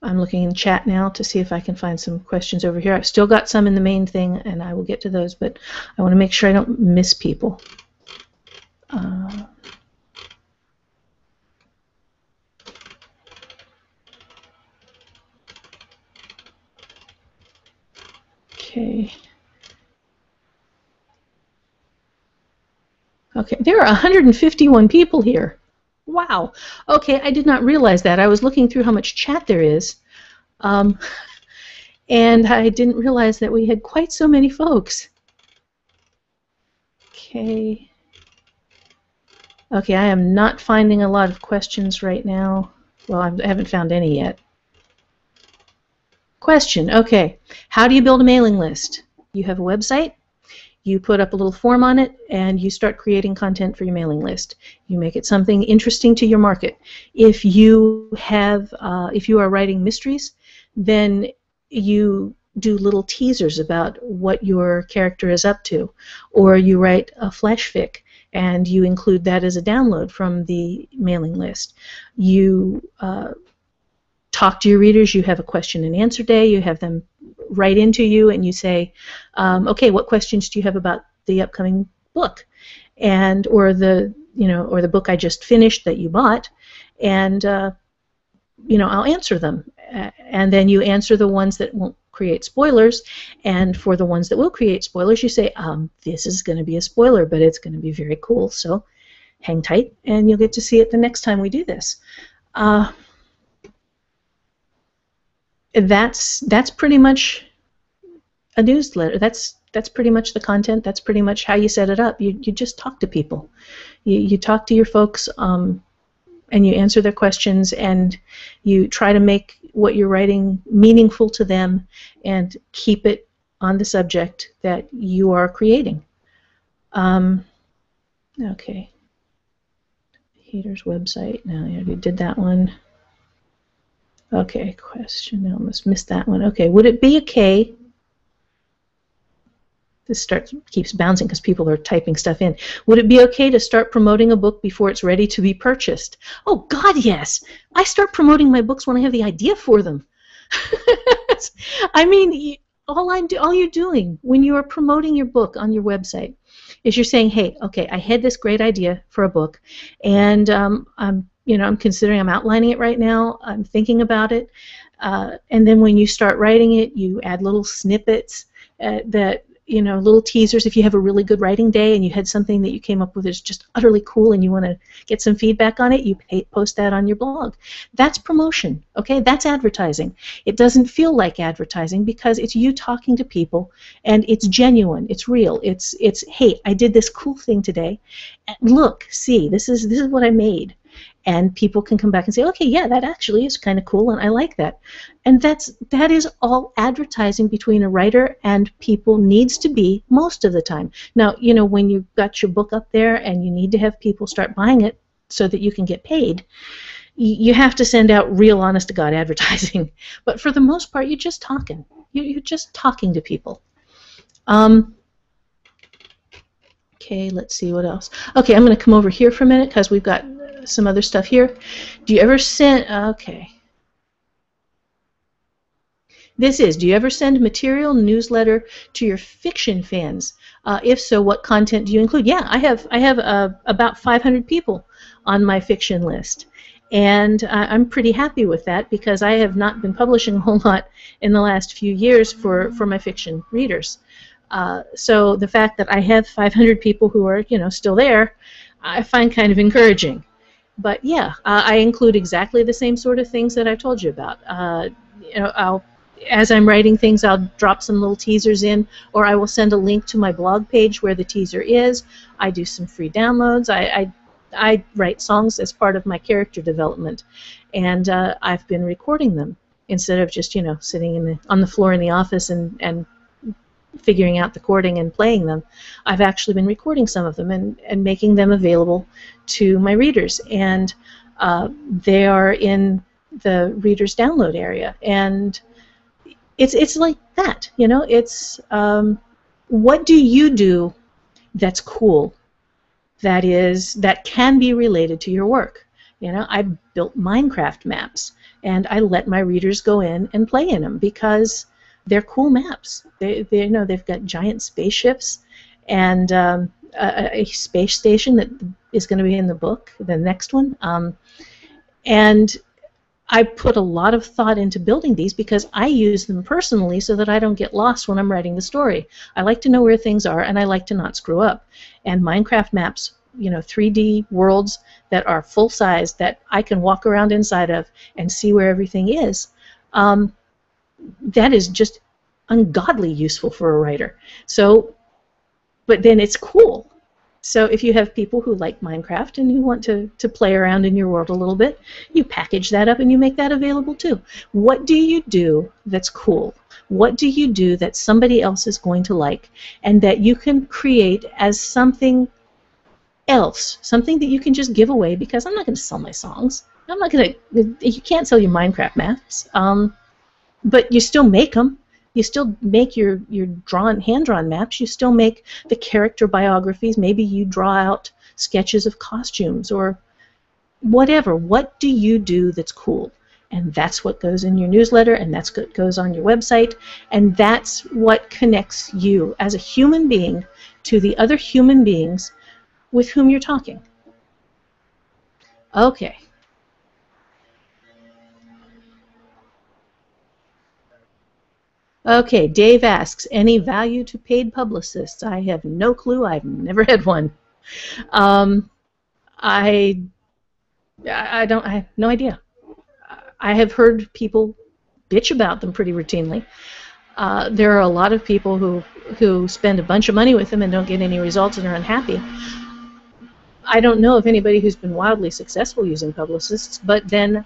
I'm looking in chat now to see if I can find some questions over here. I've still got some in the main thing, and I will get to those, but I want to make sure I don't miss people. Okay. Okay, there are 151 people here. Wow. Okay, I did not realize that. I was looking through how much chat there is, and I didn't realize that we had quite so many folks. Okay. Okay, I am not finding a lot of questions right now. Well, I haven't found any yet. Question, okay. How do you build a mailing list? You have a website, you put up a little form on it, and you start creating content for your mailing list. You make it something interesting to your market. If you are writing mysteries, then you do little teasers about what your character is up to, or you write a flash fic and you include that as a download from the mailing list. You talk to your readers. You have a question and answer day. You have them write into you, and you say, okay, what questions do you have about the upcoming book, or the book I just finished that you bought, and I'll answer them. And then you answer the ones that won't create spoilers, and for the ones that will create spoilers, you say, this is going to be a spoiler, but it's going to be very cool, so hang tight, and you'll get to see it the next time we do this. That's pretty much a newsletter. That's pretty much the content. That's pretty much how you set it up. You just talk to people. You talk to your folks, and you answer their questions, and you try to make what you're writing meaningful to them and keep it on the subject that you are creating. Okay. Heater's website. Now you already did that one. Okay, question. I almost missed that one. Okay, would it be okay? This keeps bouncing because people are typing stuff in. Would it be okay to start promoting a book before it's ready to be purchased? Oh God, yes. I start promoting my books when I have the idea for them. I mean, all you're doing when you are promoting your book on your website is you're saying, hey, okay, I had this great idea for a book, and I'm considering, I'm outlining it right now, I'm thinking about it, and then when you start writing it, you add little snippets little teasers. If you have a really good writing day and you had something that you came up with that's just utterly cool and you want to get some feedback on it, you post that on your blog. That's promotion, okay? That's advertising. It doesn't feel like advertising because it's you talking to people, and it's genuine, it's real. It's hey, I did this cool thing today. Look, see, this is what I made. And people can come back and say, okay, yeah, that actually is kind of cool, and I like that. And that is all advertising between a writer and people needs to be most of the time. Now, when you've got your book up there and you need to have people start buying it so that you can get paid, you have to send out real honest-to-God advertising. But for the most part, you're just talking. You're just talking to people. Okay, let's see what else. Okay, I'm going to come over here for a minute because we've got some other stuff here. Do you ever send, okay. Do you ever send material newsletter to your fiction fans? If so, what content do you include? Yeah, I have about 500 people on my fiction list. And I'm pretty happy with that because I have not been publishing a whole lot in the last few years for my fiction readers. So the fact that I have 500 people who are, still there, I find kind of encouraging. But yeah, I include exactly the same sort of things that I told you about. As I'm writing things, I'll drop some little teasers in, or I will send a link to my blog page where the teaser is. I do some free downloads. I write songs as part of my character development, and I've been recording them instead of just sitting on the floor in the office and figuring out the chording and playing them. I've actually been recording some of them and making them available to my readers, and they are in the readers download area, and it's like that, it's what do you do that's cool, that can be related to your work? You know, I built Minecraft maps, and I let my readers go in and play in them because they're cool maps. They you know, they've got giant spaceships and a space station that is going to be in the book, the next one. And I put a lot of thought into building these because I use them personally so that I don't get lost when I'm writing the story. I like to know where things are, and I like to not screw up. And Minecraft maps, you know, 3D worlds that are full size that I can walk around inside of and see where everything is, that is just ungodly useful for a writer. So, but then it's cool. So if you have people who like Minecraft and who want to play around in your world a little bit, you package that up and you make that available too. What do you do that's cool? What do you do that somebody else is going to like and that you can create as something else, something that you can just give away? Because I'm not going to sell my songs. I'm not going to, you can't sell your Minecraft maps, but you still make them. You still make your hand-drawn maps. You still make the character biographies. Maybe you draw out sketches of costumes or whatever. What do you do that's cool? And that's what goes in your newsletter, and that's what goes on your website, and that's what connects you as a human being to the other human beings with whom you're talking. Okay. Okay, Dave asks, any value to paid publicists? I have no clue. I've never had one. I have no idea. I have heard people bitch about them pretty routinely. There are a lot of people who spend a bunch of money with them and don't get any results and are unhappy. I don't know of anybody who's been wildly successful using publicists, but then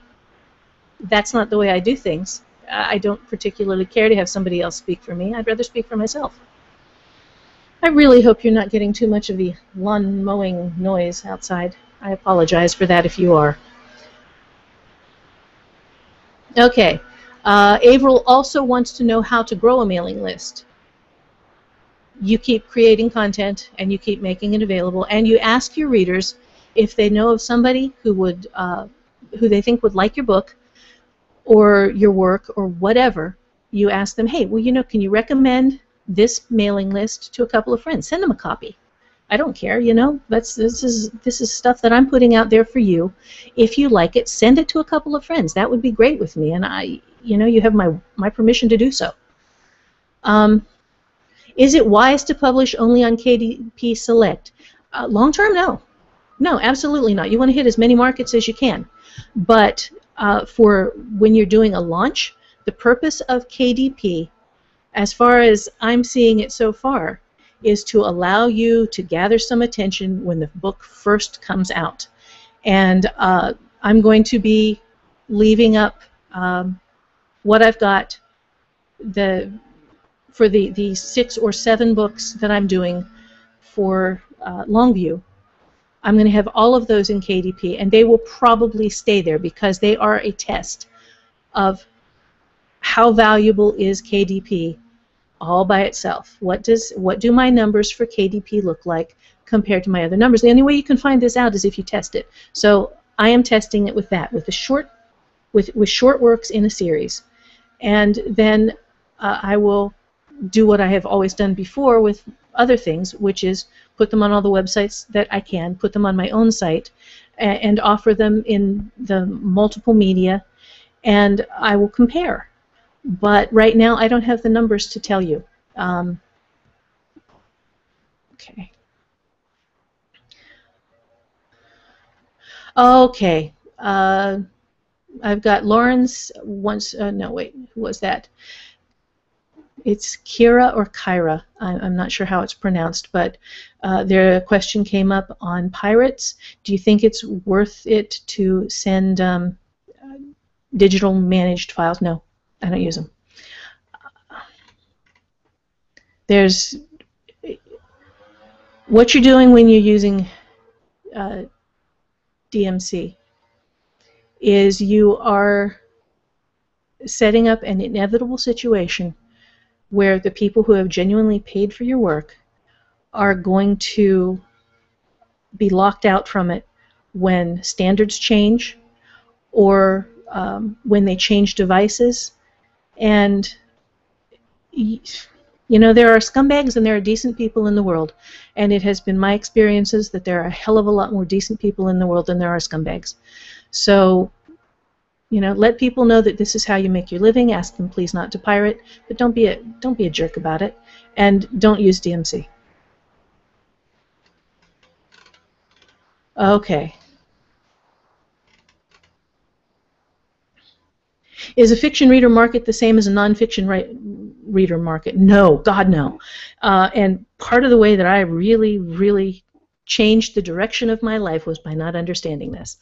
that's not the way I do things. I don't particularly care to have somebody else speak for me. I'd rather speak for myself. I really hope you're not getting too much of the lawn mowing noise outside. I apologize for that if you are. Okay. Averill also wants to know how to grow a mailing list. You keep creating content and you keep making it available, and you ask your readers if they know of somebody who they think would like your book or your work or whatever. You ask them, hey, well, you know, can you recommend this mailing list to a couple of friends? Send them a copy. I don't care, you know. This is stuff that I'm putting out there for you. If you like it, send it to a couple of friends. That would be great with me, and you have my permission to do so. Is it wise to publish only on KDP Select? Long term, no. No, absolutely not. You want to hit as many markets as you can. But for when you're doing a launch, the purpose of KDP, as far as I'm seeing it so far, is to allow you to gather some attention when the book first comes out. And I'm going to be leaving up what I've got for the 6 or 7 books that I'm doing for Longview. I'm going to have all of those in KDP, and they will probably stay there because they are a test of how valuable is KDP all by itself. What do my numbers for KDP look like compared to my other numbers? The only way you can find this out is if you test it. So I am testing it with that, with short works in a series, and then I will do what I have always done before with other things, which is put them on all the websites that I can, put them on my own site, and offer them in the multiple media, and I will compare. But right now I don't have the numbers to tell you. Okay. Okay. I've got Lawrence once. No, wait. Who was that? It's Kira or Kyra. I'm not sure how it's pronounced, but their question came up on pirates. Do you think it's worth it to send digital managed files? No, I don't use them. There's what you're doing when you're using DMC is you are setting up an inevitable situation where the people who have genuinely paid for your work are going to be locked out from it when standards change or when they change devices. And there are scumbags and there are decent people in the world, and it has been my experiences that there are a hell of a lot more decent people in the world than there are scumbags. So, let people know that this is how you make your living. Ask them please not to pirate, but don't be a jerk about it, and don't use DMC. Okay. Is a fiction reader market the same as a nonfiction reader market? No, God no. And part of the way that I really, really changed the direction of my life was by not understanding this,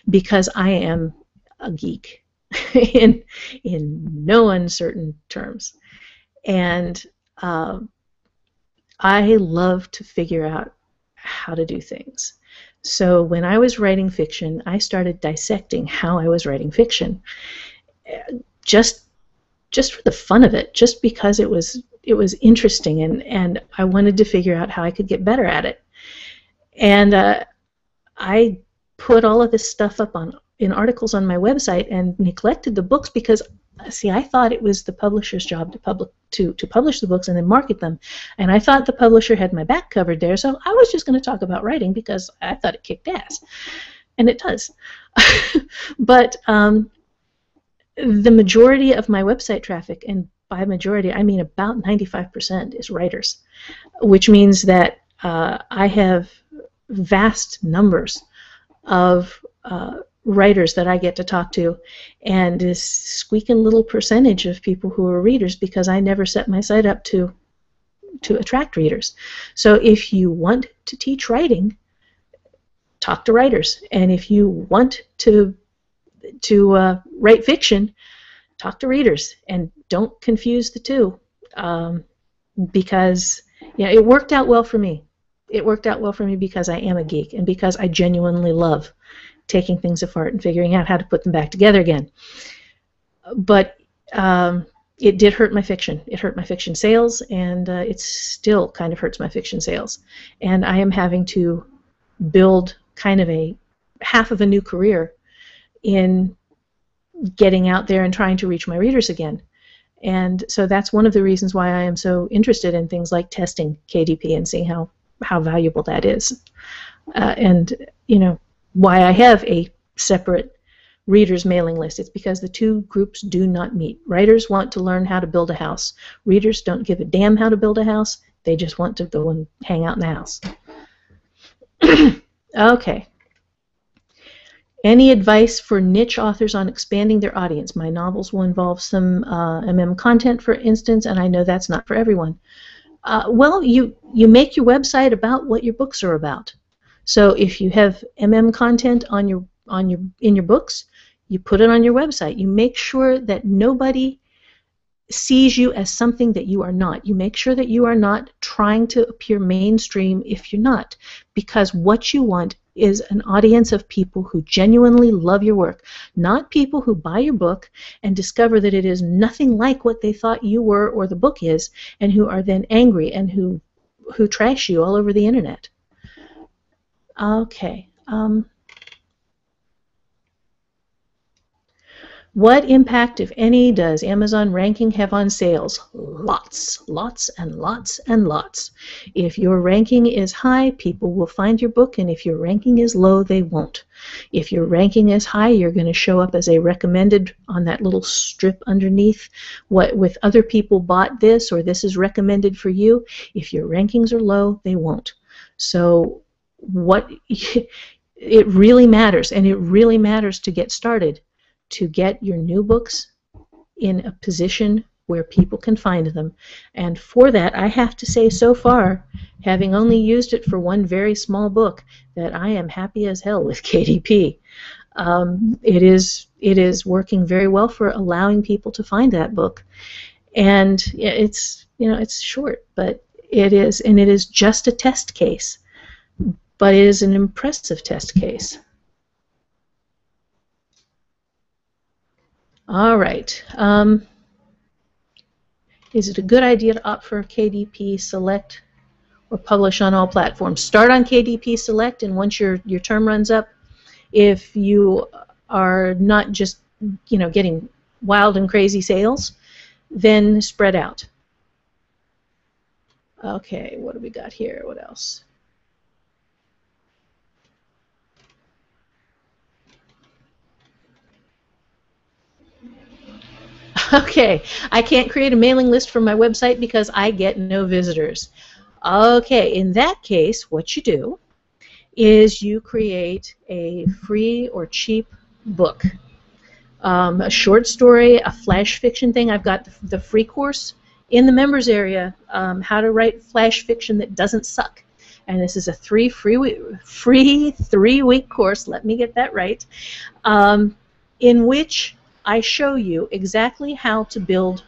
because I am a geek in no uncertain terms, and I love to figure out how to do things. So when I was writing fiction, I started dissecting how I was writing fiction. Just for the fun of it, just because it was interesting, and I wanted to figure out how I could get better at it. And I put all of this stuff up in articles on my website and neglected the books because, see, I thought it was the publisher's job to publish the books and then market them, and I thought the publisher had my back covered there, so I was just going to talk about writing because I thought it kicked ass, and it does. But the majority of my website traffic, and by majority I mean about 95%, is writers, which means that I have vast numbers of writers that I get to talk to, and this squeaking little percentage of people who are readers, because I never set my site up to attract readers. So if you want to teach writing, talk to writers, and if you want to write fiction, talk to readers, and don't confuse the two, because it worked out well for me. It worked out well for me because I am a geek, and because I genuinely love taking things apart and figuring out how to put them back together again. But it did hurt my fiction. It hurt my fiction sales, and it still kind of hurts my fiction sales. And I am having to build kind of a half of a new career in getting out there and trying to reach my readers again. And so that's one of the reasons why I am so interested in things like testing KDP and seeing how valuable that is. And why I have a separate readers mailing list. It's because the two groups do not meet. Writers want to learn how to build a house. Readers don't give a damn how to build a house. They just want to go and hang out in the house. Okay. Any advice for niche authors on expanding their audience? My novels will involve some content, for instance, and I know that's not for everyone. Well, you make your website about what your books are about. So if you have content in your books, you put it on your website. You make sure that nobody sees you as something that you are not. You make sure that you are not trying to appear mainstream if you're not, because what you want is an audience of people who genuinely love your work, not people who buy your book and discover that it is nothing like what they thought you were or the book is, and who are then angry and who trash you all over the internet. Okay. What impact, if any, does Amazon ranking have on sales? Lots, lots, and lots, and lots. If your ranking is high, people will find your book, and if your ranking is low, they won't. If your ranking is high, you're going to show up as a recommended on that little strip underneath, with other people bought this, or this is recommended for you. If your rankings are low, they won't. So it really matters, and it really matters to get started, to get your new books in a position where people can find them. And for that, I have to say, so far, having only used it for one very small book, that I am happy as hell with KDP. It is working very well for allowing people to find that book. And it's short, but it is just a test case. But it is an impressive test case. All right. Is it a good idea to opt for KDP Select or publish on all platforms? Start on KDP Select, and once your term runs up, If you are not just, getting wild and crazy sales, then spread out. Okay, what do we got here? What else? Okay, I can't create a mailing list for my website because I get no visitors. Okay, in that case, what you do is you create a free or cheap book. A short story, a flash fiction thing. I've got the free course in the members area, how to write flash fiction that doesn't suck. And this is a free 3-week course, let me get that right, in which I show you exactly how to build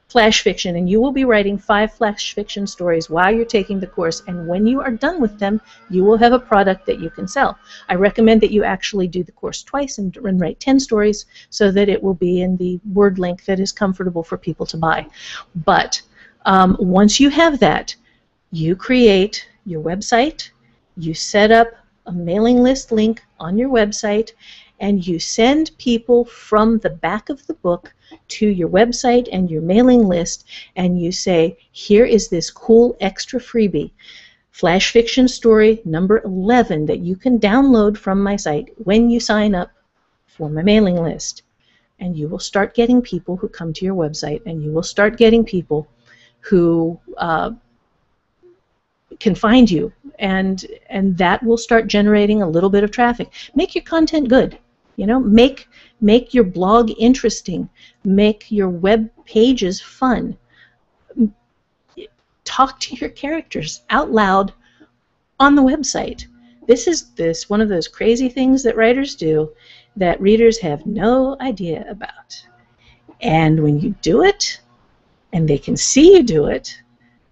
flash fiction, and you will be writing 5 flash fiction stories while you're taking the course, and when you are done with them, you will have a product that you can sell. I recommend that you actually do the course twice and write 10 stories so that it will be in the word length that is comfortable for people to buy. But once you have that, you create your website, you set up a mailing list link on your website, and you send people from the back of the book to your website and your mailing list, and you say, here is this cool extra freebie, flash fiction story number 11 that you can download from my site when you sign up for my mailing list. And you will start getting people who come to your website, and you will start getting people who can find you, and that will start generating a little bit of traffic. Make your content good. Make your blog interesting. Make your web pages fun. Talk to your characters out loud on the website. This is one of those crazy things that writers do that readers have no idea about. And when you do it, and they can see you do it,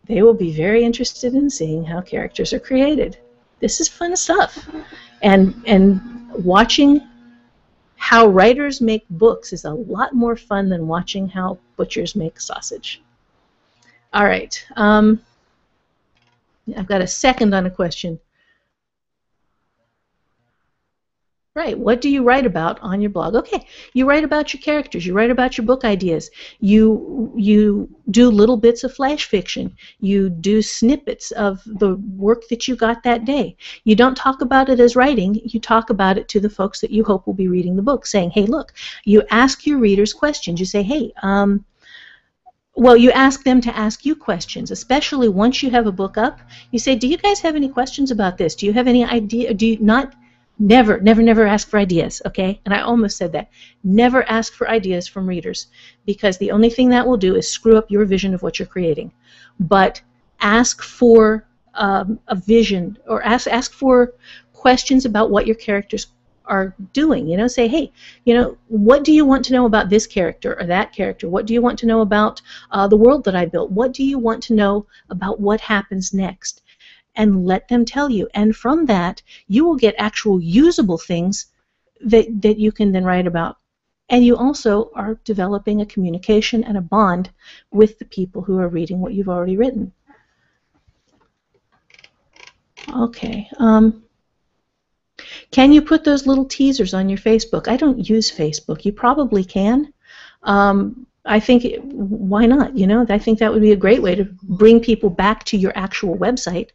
they will be very interested in seeing how characters are created. This is fun stuff. And watching how writers make books is a lot more fun than watching how butchers make sausage. All right. I've got a second on a question. Right. What do you write about on your blog? Okay. You write about your characters. You write about your book ideas. You do little bits of flash fiction. You do snippets of the work that you got that day. You don't talk about it as writing. You talk about it to the folks that you hope will be reading the book, saying, hey, look, you ask your readers questions. You say, hey, well, you ask them to ask you questions, especially once you have a book up. You say, do you guys have any questions about this? Do you have any idea? Do you not? Never ask for ideas, okay? And I almost said that. Never ask for ideas from readers, because the only thing that will do is screw up your vision of what you're creating. But ask for a vision, or ask for questions about what your characters are doing. Say, hey, what do you want to know about this character or that character? What do you want to know about the world that I built? What do you want to know about what happens next? And let them tell you. And from that, you will get actual usable things that you can then write about. And you also are developing a communication and a bond with the people who are reading what you've already written. Okay. Can you put those little teasers on your Facebook? I don't use Facebook. You probably can. I think, why not? I think that would be a great way to bring people back to your actual website.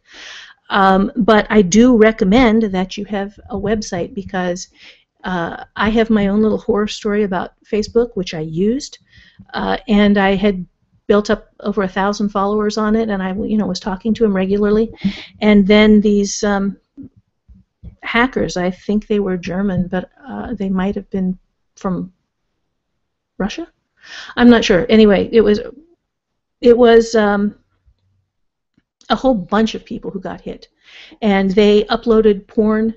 But I do recommend that you have a website, because I have my own little horror story about Facebook, which I used, and I had built up over 1,000 followers on it, and I, was talking to them regularly, and then these hackers, I think they were German, but they might have been from Russia. I'm not sure. Anyway, it was a whole bunch of people who got hit, and they uploaded porn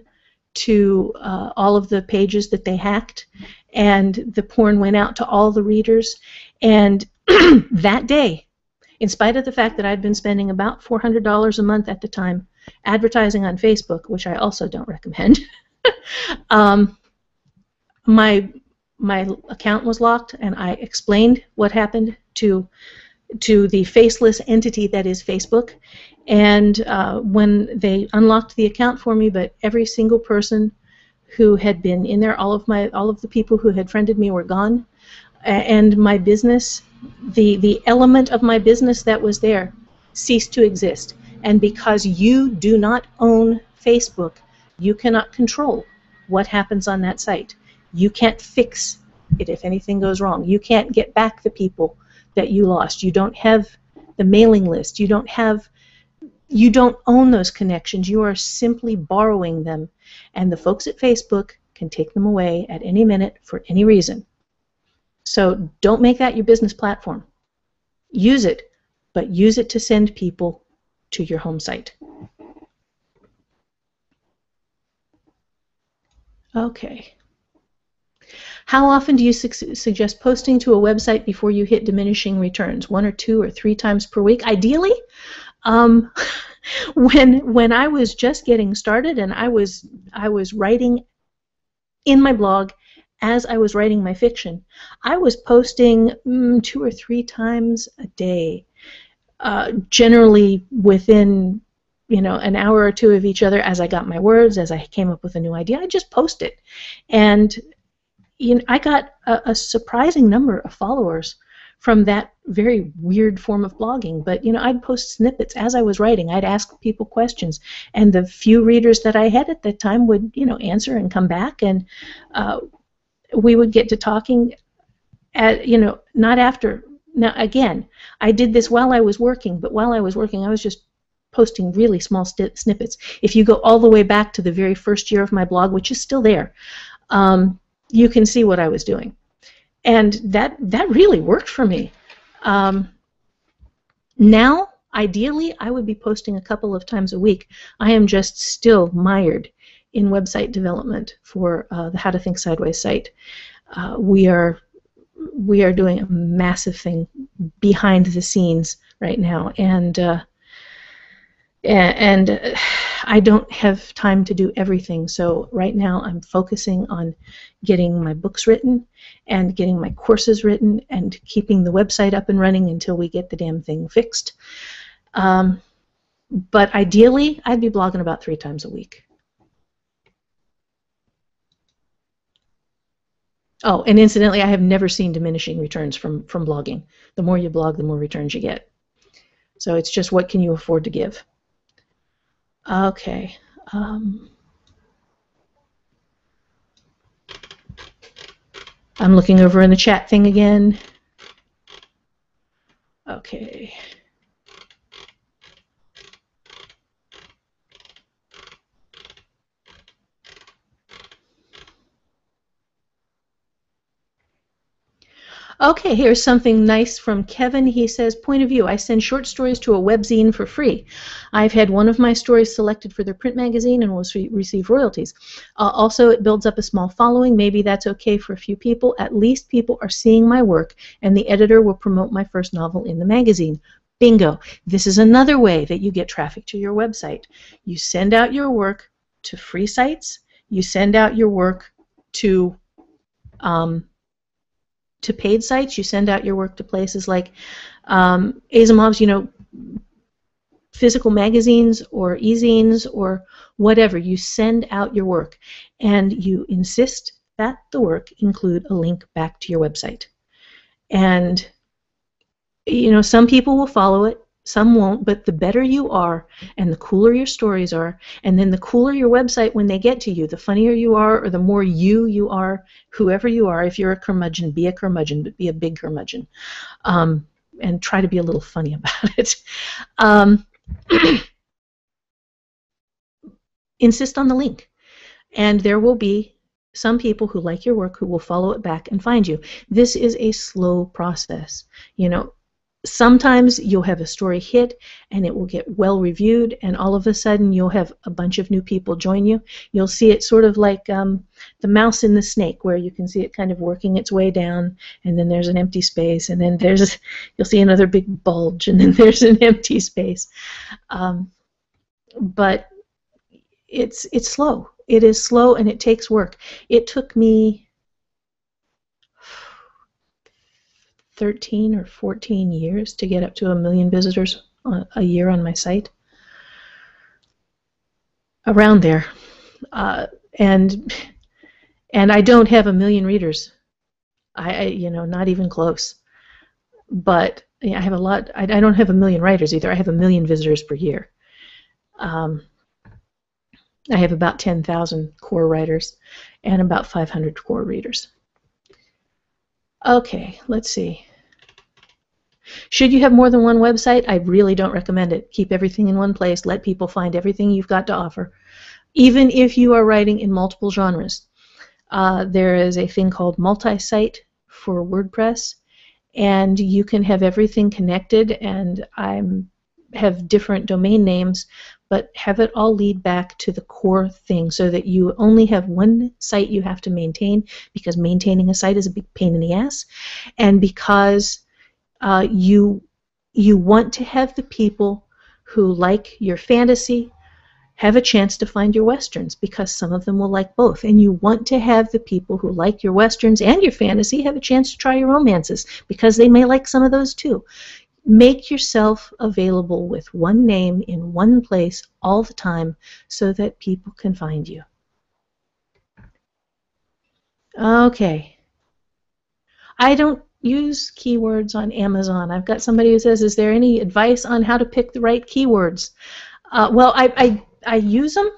to all of the pages that they hacked, and the porn went out to all the readers. And that day, in spite of the fact that I'd been spending about $400 a month at the time advertising on Facebook, which I also don't recommend, my account was locked, and I explained what happened to the faceless entity that is Facebook. And when they unlocked the account for me, but every single person who had been in there. All of the people who had friended me were gone, and my business, the element of my business that was there, ceased to exist. And because you do not own Facebook, you cannot control what happens on that site. You can't fix it if anything goes wrong. You can't get back the people that you lost. You don't have the mailing list. You don't own those connections. You are simply borrowing them. And the folks at Facebook can take them away at any minute for any reason. So don't make that your business platform. Use it, but use it to send people to your home site. Okay. How often do you suggest posting to a website before you hit diminishing returns? 1 or 2 or 3 times per week? Ideally, when I was just getting started and I was writing in my blog as I was writing my fiction, I was posting 2 or 3 times a day, generally within an hour or 2 of each other. As I got my words, as I came up with a new idea, I just post it. And I got a surprising number of followers from that very weird form of blogging. But I'd post snippets as I was writing. I'd ask people questions, and the few readers that I had at that time would answer and come back, and we would get to talking not after. Now again, I did this while I was working, but while I was working I was just posting really small snippets. If you go all the way back to the very first year of my blog, which is still there, you can see what I was doing. And that really worked for me. Now, ideally, I would be posting a couple of times a week. I am just still mired in website development for the How to Think Sideways site. We are doing a massive thing behind the scenes right now, and I don't have time to do everything. So right now I'm focusing on getting my books written and getting my courses written and keeping the website up and running until we get the damn thing fixed. But ideally, I'd be blogging about 3 times a week. Oh, and incidentally, I have never seen diminishing returns from blogging. The more you blog, the more returns you get. So it's just, what can you afford to give? Okay. I'm looking over in the chat thing again. Okay. Okay, here's something nice from Kevin. He says, point of view, I send short stories to a webzine for free. I've had one of my stories selected for their print magazine and will receive royalties. Also, it builds up a small following. Maybe that's okay for a few people. At least people are seeing my work, and the editor will promote my first novel in the magazine. Bingo. This is another way that you get traffic to your website. You send out your work to free sites. You send out your work to paid sites. You send out your work to places like Asimov's, physical magazines or e-zines or whatever. You send out your work, and you insist that the work include a link back to your website. And some people will follow it, some won't, but the better you are and the cooler your stories are, and then the cooler your website when they get to you, the funnier you are, or the more you are, whoever you are. If you're a curmudgeon, be a curmudgeon, but be a big curmudgeon. And try to be a little funny about it. Insist on the link. And there will be some people who like your work who will follow it back and find you. This is a slow process. Sometimes you'll have a story hit and it will get well reviewed, and all of a sudden you'll have a bunch of new people join you. You'll see it sort of like the mouse in the snake, where you can see it kind of working its way down, and then there's an empty space, and then you'll see another big bulge, and then there's an empty space. But it's slow. It is slow, and it takes work. It took me 13 or 14 years to get up to 1 million visitors a year on my site. Around there. And And I don't have a million readers. You know, not even close. But yeah, I have a lot. I don't have a million writers either. I have a million visitors per year. Um, I have about 10,000 core writers and about 500 core readers. Okay, let's see. Should you have more than one website? I really don't recommend it. Keep everything in one place. Let people find everything you've got to offer. Even if you are writing in multiple genres. There is a thing called multi-site for WordPress, and you can have everything connected, and I have different domain names, but have it all lead back to the core thing so that you only have one site you have to maintain, because maintaining a site is a big pain in the ass, and because you want to have the people who like your fantasy have a chance to find your westerns, because some of them will like both, and you want to have the people who like your westerns and your fantasy have a chance to try your romances, because they may like some of those too. Make yourself available with one name in one place all the time so that people can find you. Okay. I don't use keywords on Amazon. I've got somebody who says, is there any advice on how to pick the right keywords? Well, I use them,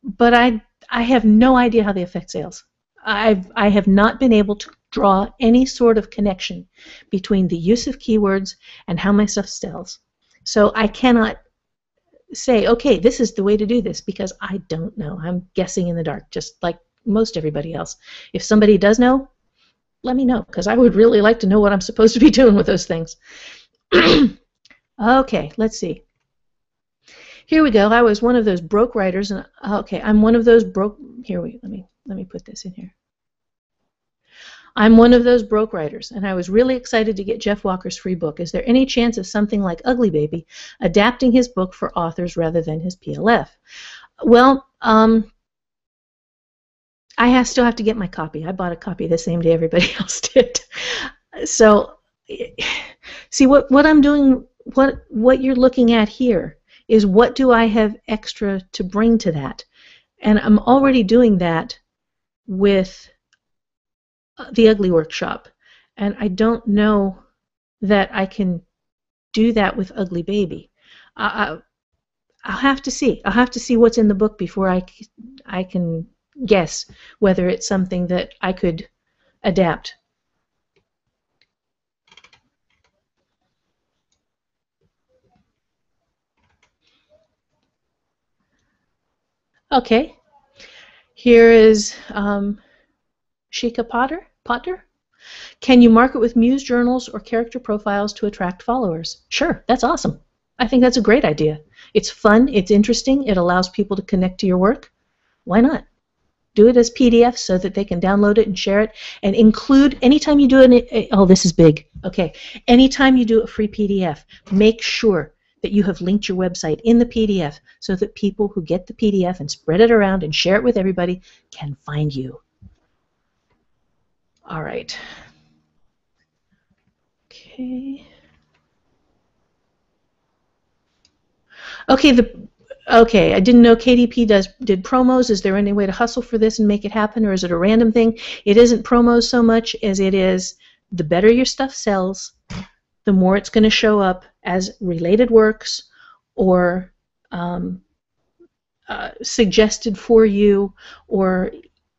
but I have no idea how they affect sales. I have not been able to draw any sort of connection between the use of keywords and how my stuff sells. So I cannot say, okay, this is the way to do this, because I don't know. I'm guessing in the dark, just like most everybody else. If somebody does know, let me know, because I would really like to know what I'm supposed to be doing with those things. Okay, let's see. Here we go. I was one of those broke writers, and okay, I'm one of those broke. Here let me put this in here. I'm one of those broke writers, and I was really excited to get Jeff Walker's free book. Is there any chance of something like Ugly Baby adapting his book for authors rather than his PLF? Well, I still have to get my copy. I bought a copy the same day everybody else did. So, see what I'm doing. What you're looking at here is, what do I have extra to bring to that? And I'm already doing that with the Ugly Workshop, and I don't know that I can do that with Ugly Baby. I'll have to see. I'll have to see what's in the book before I can guess whether it's something that I could adapt. Okay, here is Shika Potter. Can you market with muse journals or character profiles to attract followers? Sure, that's awesome. I think that's a great idea. It's fun, it's interesting, it allows people to connect to your work. Why not? Do it as PDF so that they can download it and share it, and include, anytime you do oh, this is big. Okay, anytime you do a free PDF, make sure that you have linked your website in the PDF so that people who get the PDF and spread it around and share it with everybody can find you. All right. Okay. Okay, I didn't know KDP did promos. Is there any way to hustle for this and make it happen, or is it a random thing? It isn't promos so much as it is, the better your stuff sells, the more it's going to show up as related works or suggested for you, or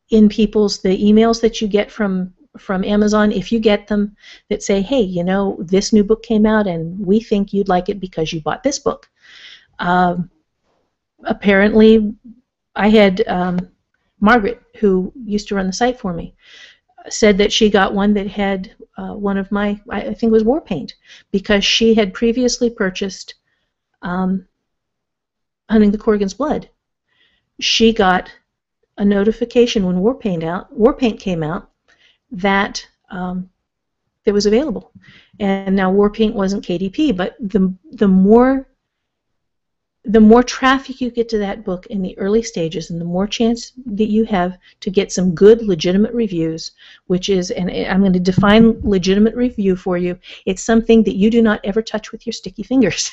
in the emails that you get from Amazon, if you get them, that say, hey, you know, this new book came out and we think you'd like it because you bought this book. Apparently, I had Margaret, who used to run the site for me, said that she got one that had one of my, I think it was War Paint, because she had previously purchased Hunting the Corrigan's Blood. She got a notification when War Paint came out that it was available. And now War Paint wasn't KDP, but the more traffic you get to that book in the early stages, and the more chance that you have to get some good, legitimate reviews, which is, and I'm going to define legitimate review for you, it's something that you do not ever touch with your sticky fingers.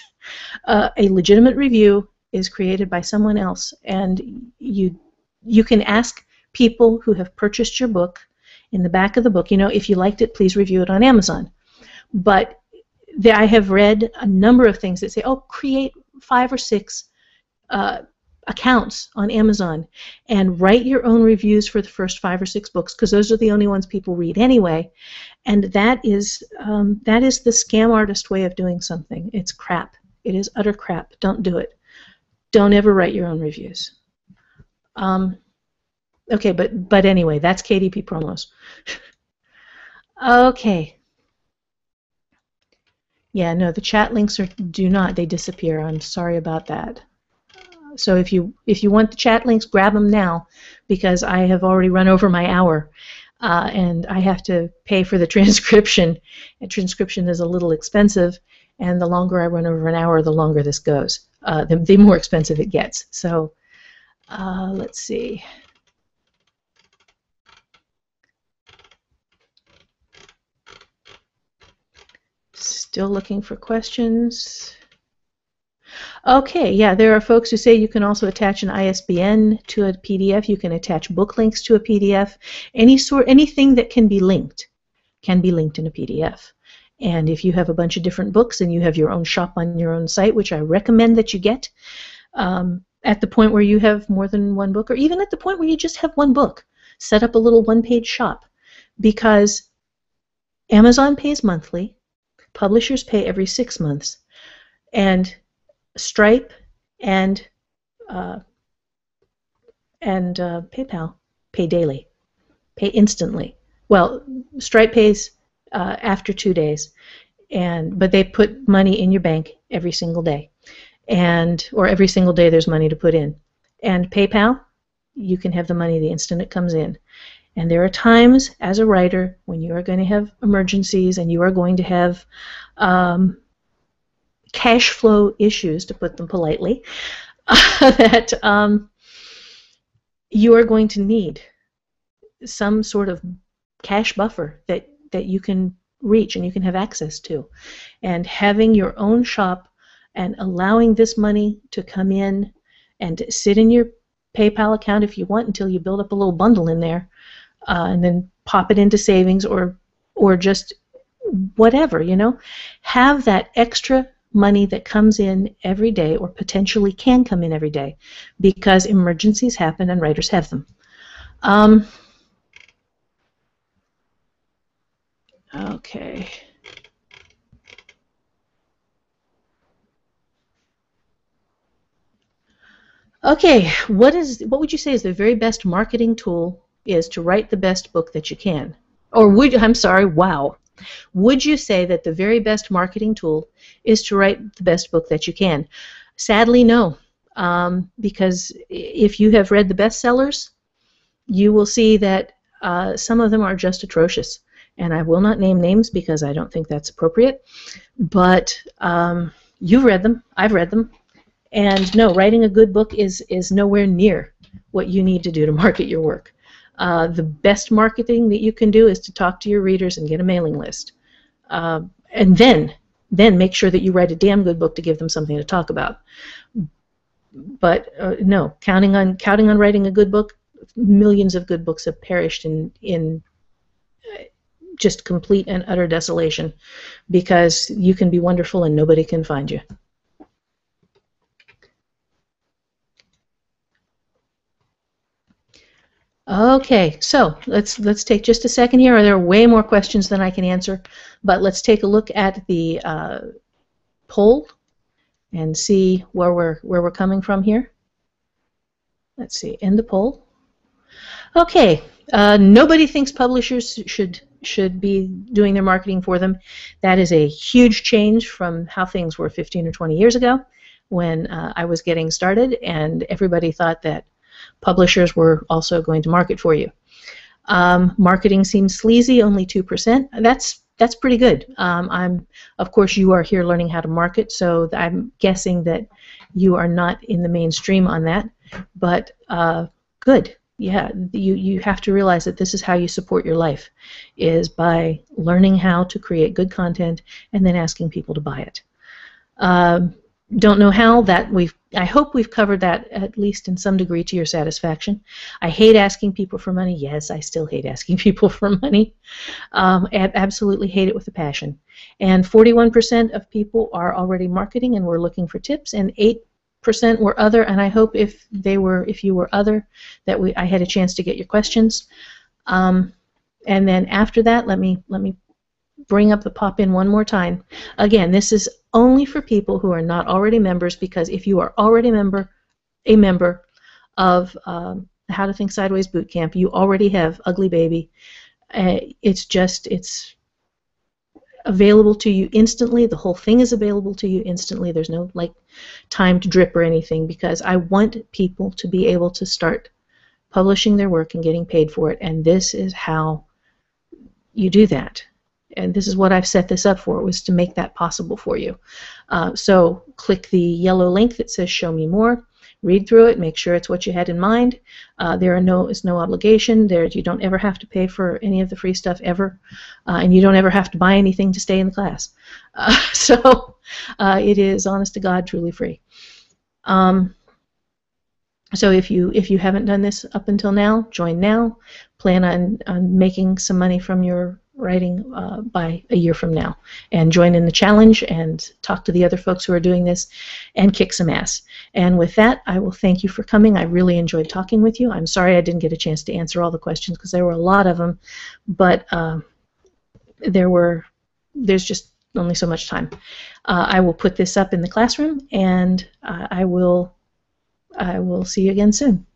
A legitimate review is created by someone else, and you can ask people who have purchased your book. In the back of the book, if you liked it, please review it on Amazon. But I have read a number of things that say, oh, create 5 or 6 accounts on Amazon and write your own reviews for the first 5 or 6 books, because those are the only ones people read anyway. And that is the scam artist way of doing something. It's crap. It is utter crap. Don't do it. Don't ever write your own reviews. Okay, but anyway, that's KDP promos. Okay. Yeah, no, the chat links they disappear. I'm sorry about that. So if you want the chat links, grab them now, because I have already run over my hour, and I have to pay for the transcription. And transcription is a little expensive, and the longer I run over an hour, the longer this goes. The more expensive it gets. So let's see. Still looking for questions. Okay, yeah, there are folks who say you can also attach an ISBN to a PDF. You can attach book links to a PDF. Anything that can be linked in a PDF. And if you have a bunch of different books and you have your own shop on your own site, which I recommend that you get, at the point where you have more than one book, or even at the point where you just have one book, set up a little one-page shop, because Amazon pays monthly, publishers pay every 6 months, and Stripe and PayPal pay daily, pay instantly. Well, Stripe pays after 2 days, but they put money in your bank every single day, or every single day there's money to put in. And PayPal, you can have the money the instant it comes in. And there are times as a writer when you are going to have emergencies and you are going to have cash flow issues, to put them politely, that you are going to need some sort of cash buffer that you can reach and you can have access to. And having your own shop and allowing this money to come in and sit in your PayPal account if you want until you build up a little bundle in there, and then pop it into savings or just whatever, have that extra money that comes in every day, or potentially can come in every day, because emergencies happen and writers have them. Okay. Okay, what would you say is the very best marketing tool is to write the best book that you can? Or would you say that the very best marketing tool is to write the best book that you can? Sadly, no, because if you have read the bestsellers, you will see that some of them are just atrocious. And I will not name names because I don't think that's appropriate, but you've read them, I've read them, and no, writing a good book is nowhere near what you need to do to market your work. The best marketing that you can do is to talk to your readers and get a mailing list. And then make sure that you write a damn good book to give them something to talk about. But no, counting on writing a good book, millions of good books have perished in just complete and utter desolation, because you can be wonderful and nobody can find you. Okay, so let's take just a second here. There are way more questions than I can answer, but let's take a look at the poll and see where we're coming from here. Let's see, end the poll. Okay, nobody thinks publishers should be doing their marketing for them. That is a huge change from how things were 15 or 20 years ago when I was getting started, and everybody thought that publishers were also going to market for you. Marketing seems sleazy, only 2%. That's pretty good. Of course, you are here learning how to market, so I'm guessing that you are not in the mainstream on that. But good. Yeah, you have to realize that this is how you support your life, is by learning how to create good content and then asking people to buy it. Don't know how, that I hope we've covered that at least in some degree to your satisfaction. I hate asking people for money. Yes, I still hate asking people for money. Absolutely hate it with a passion. And 41% of people are already marketing and we're looking for tips, and 8% were other. And I hope if you were other, that I had a chance to get your questions. And then after that, let me bring up the pop-in one more time. Again, this is only for people who are not already members, because if you are already a member of How to Think Sideways Bootcamp, you already have Ugly Baby. It's available to you instantly. The whole thing is available to you instantly. There's no timed drip or anything, because I want people to be able to start publishing their work and getting paid for it, and this is how you do that. And this is what I've set this up for, was to make that possible for you. So click the yellow link that says Show Me More. Read through it. Make sure it's what you had in mind. There is no obligation. You don't ever have to pay for any of the free stuff ever. And you don't ever have to buy anything to stay in the class. So it is, honest to God, truly free. So if you haven't done this up until now, join now. Plan on making some money from your writing by a year from now, and join in the challenge and talk to the other folks who are doing this and kick some ass. And with that, I will thank you for coming. I really enjoyed talking with you. I'm sorry I didn't get a chance to answer all the questions, because there were a lot of them, but there's just only so much time. I will put this up in the classroom, and I will see you again soon.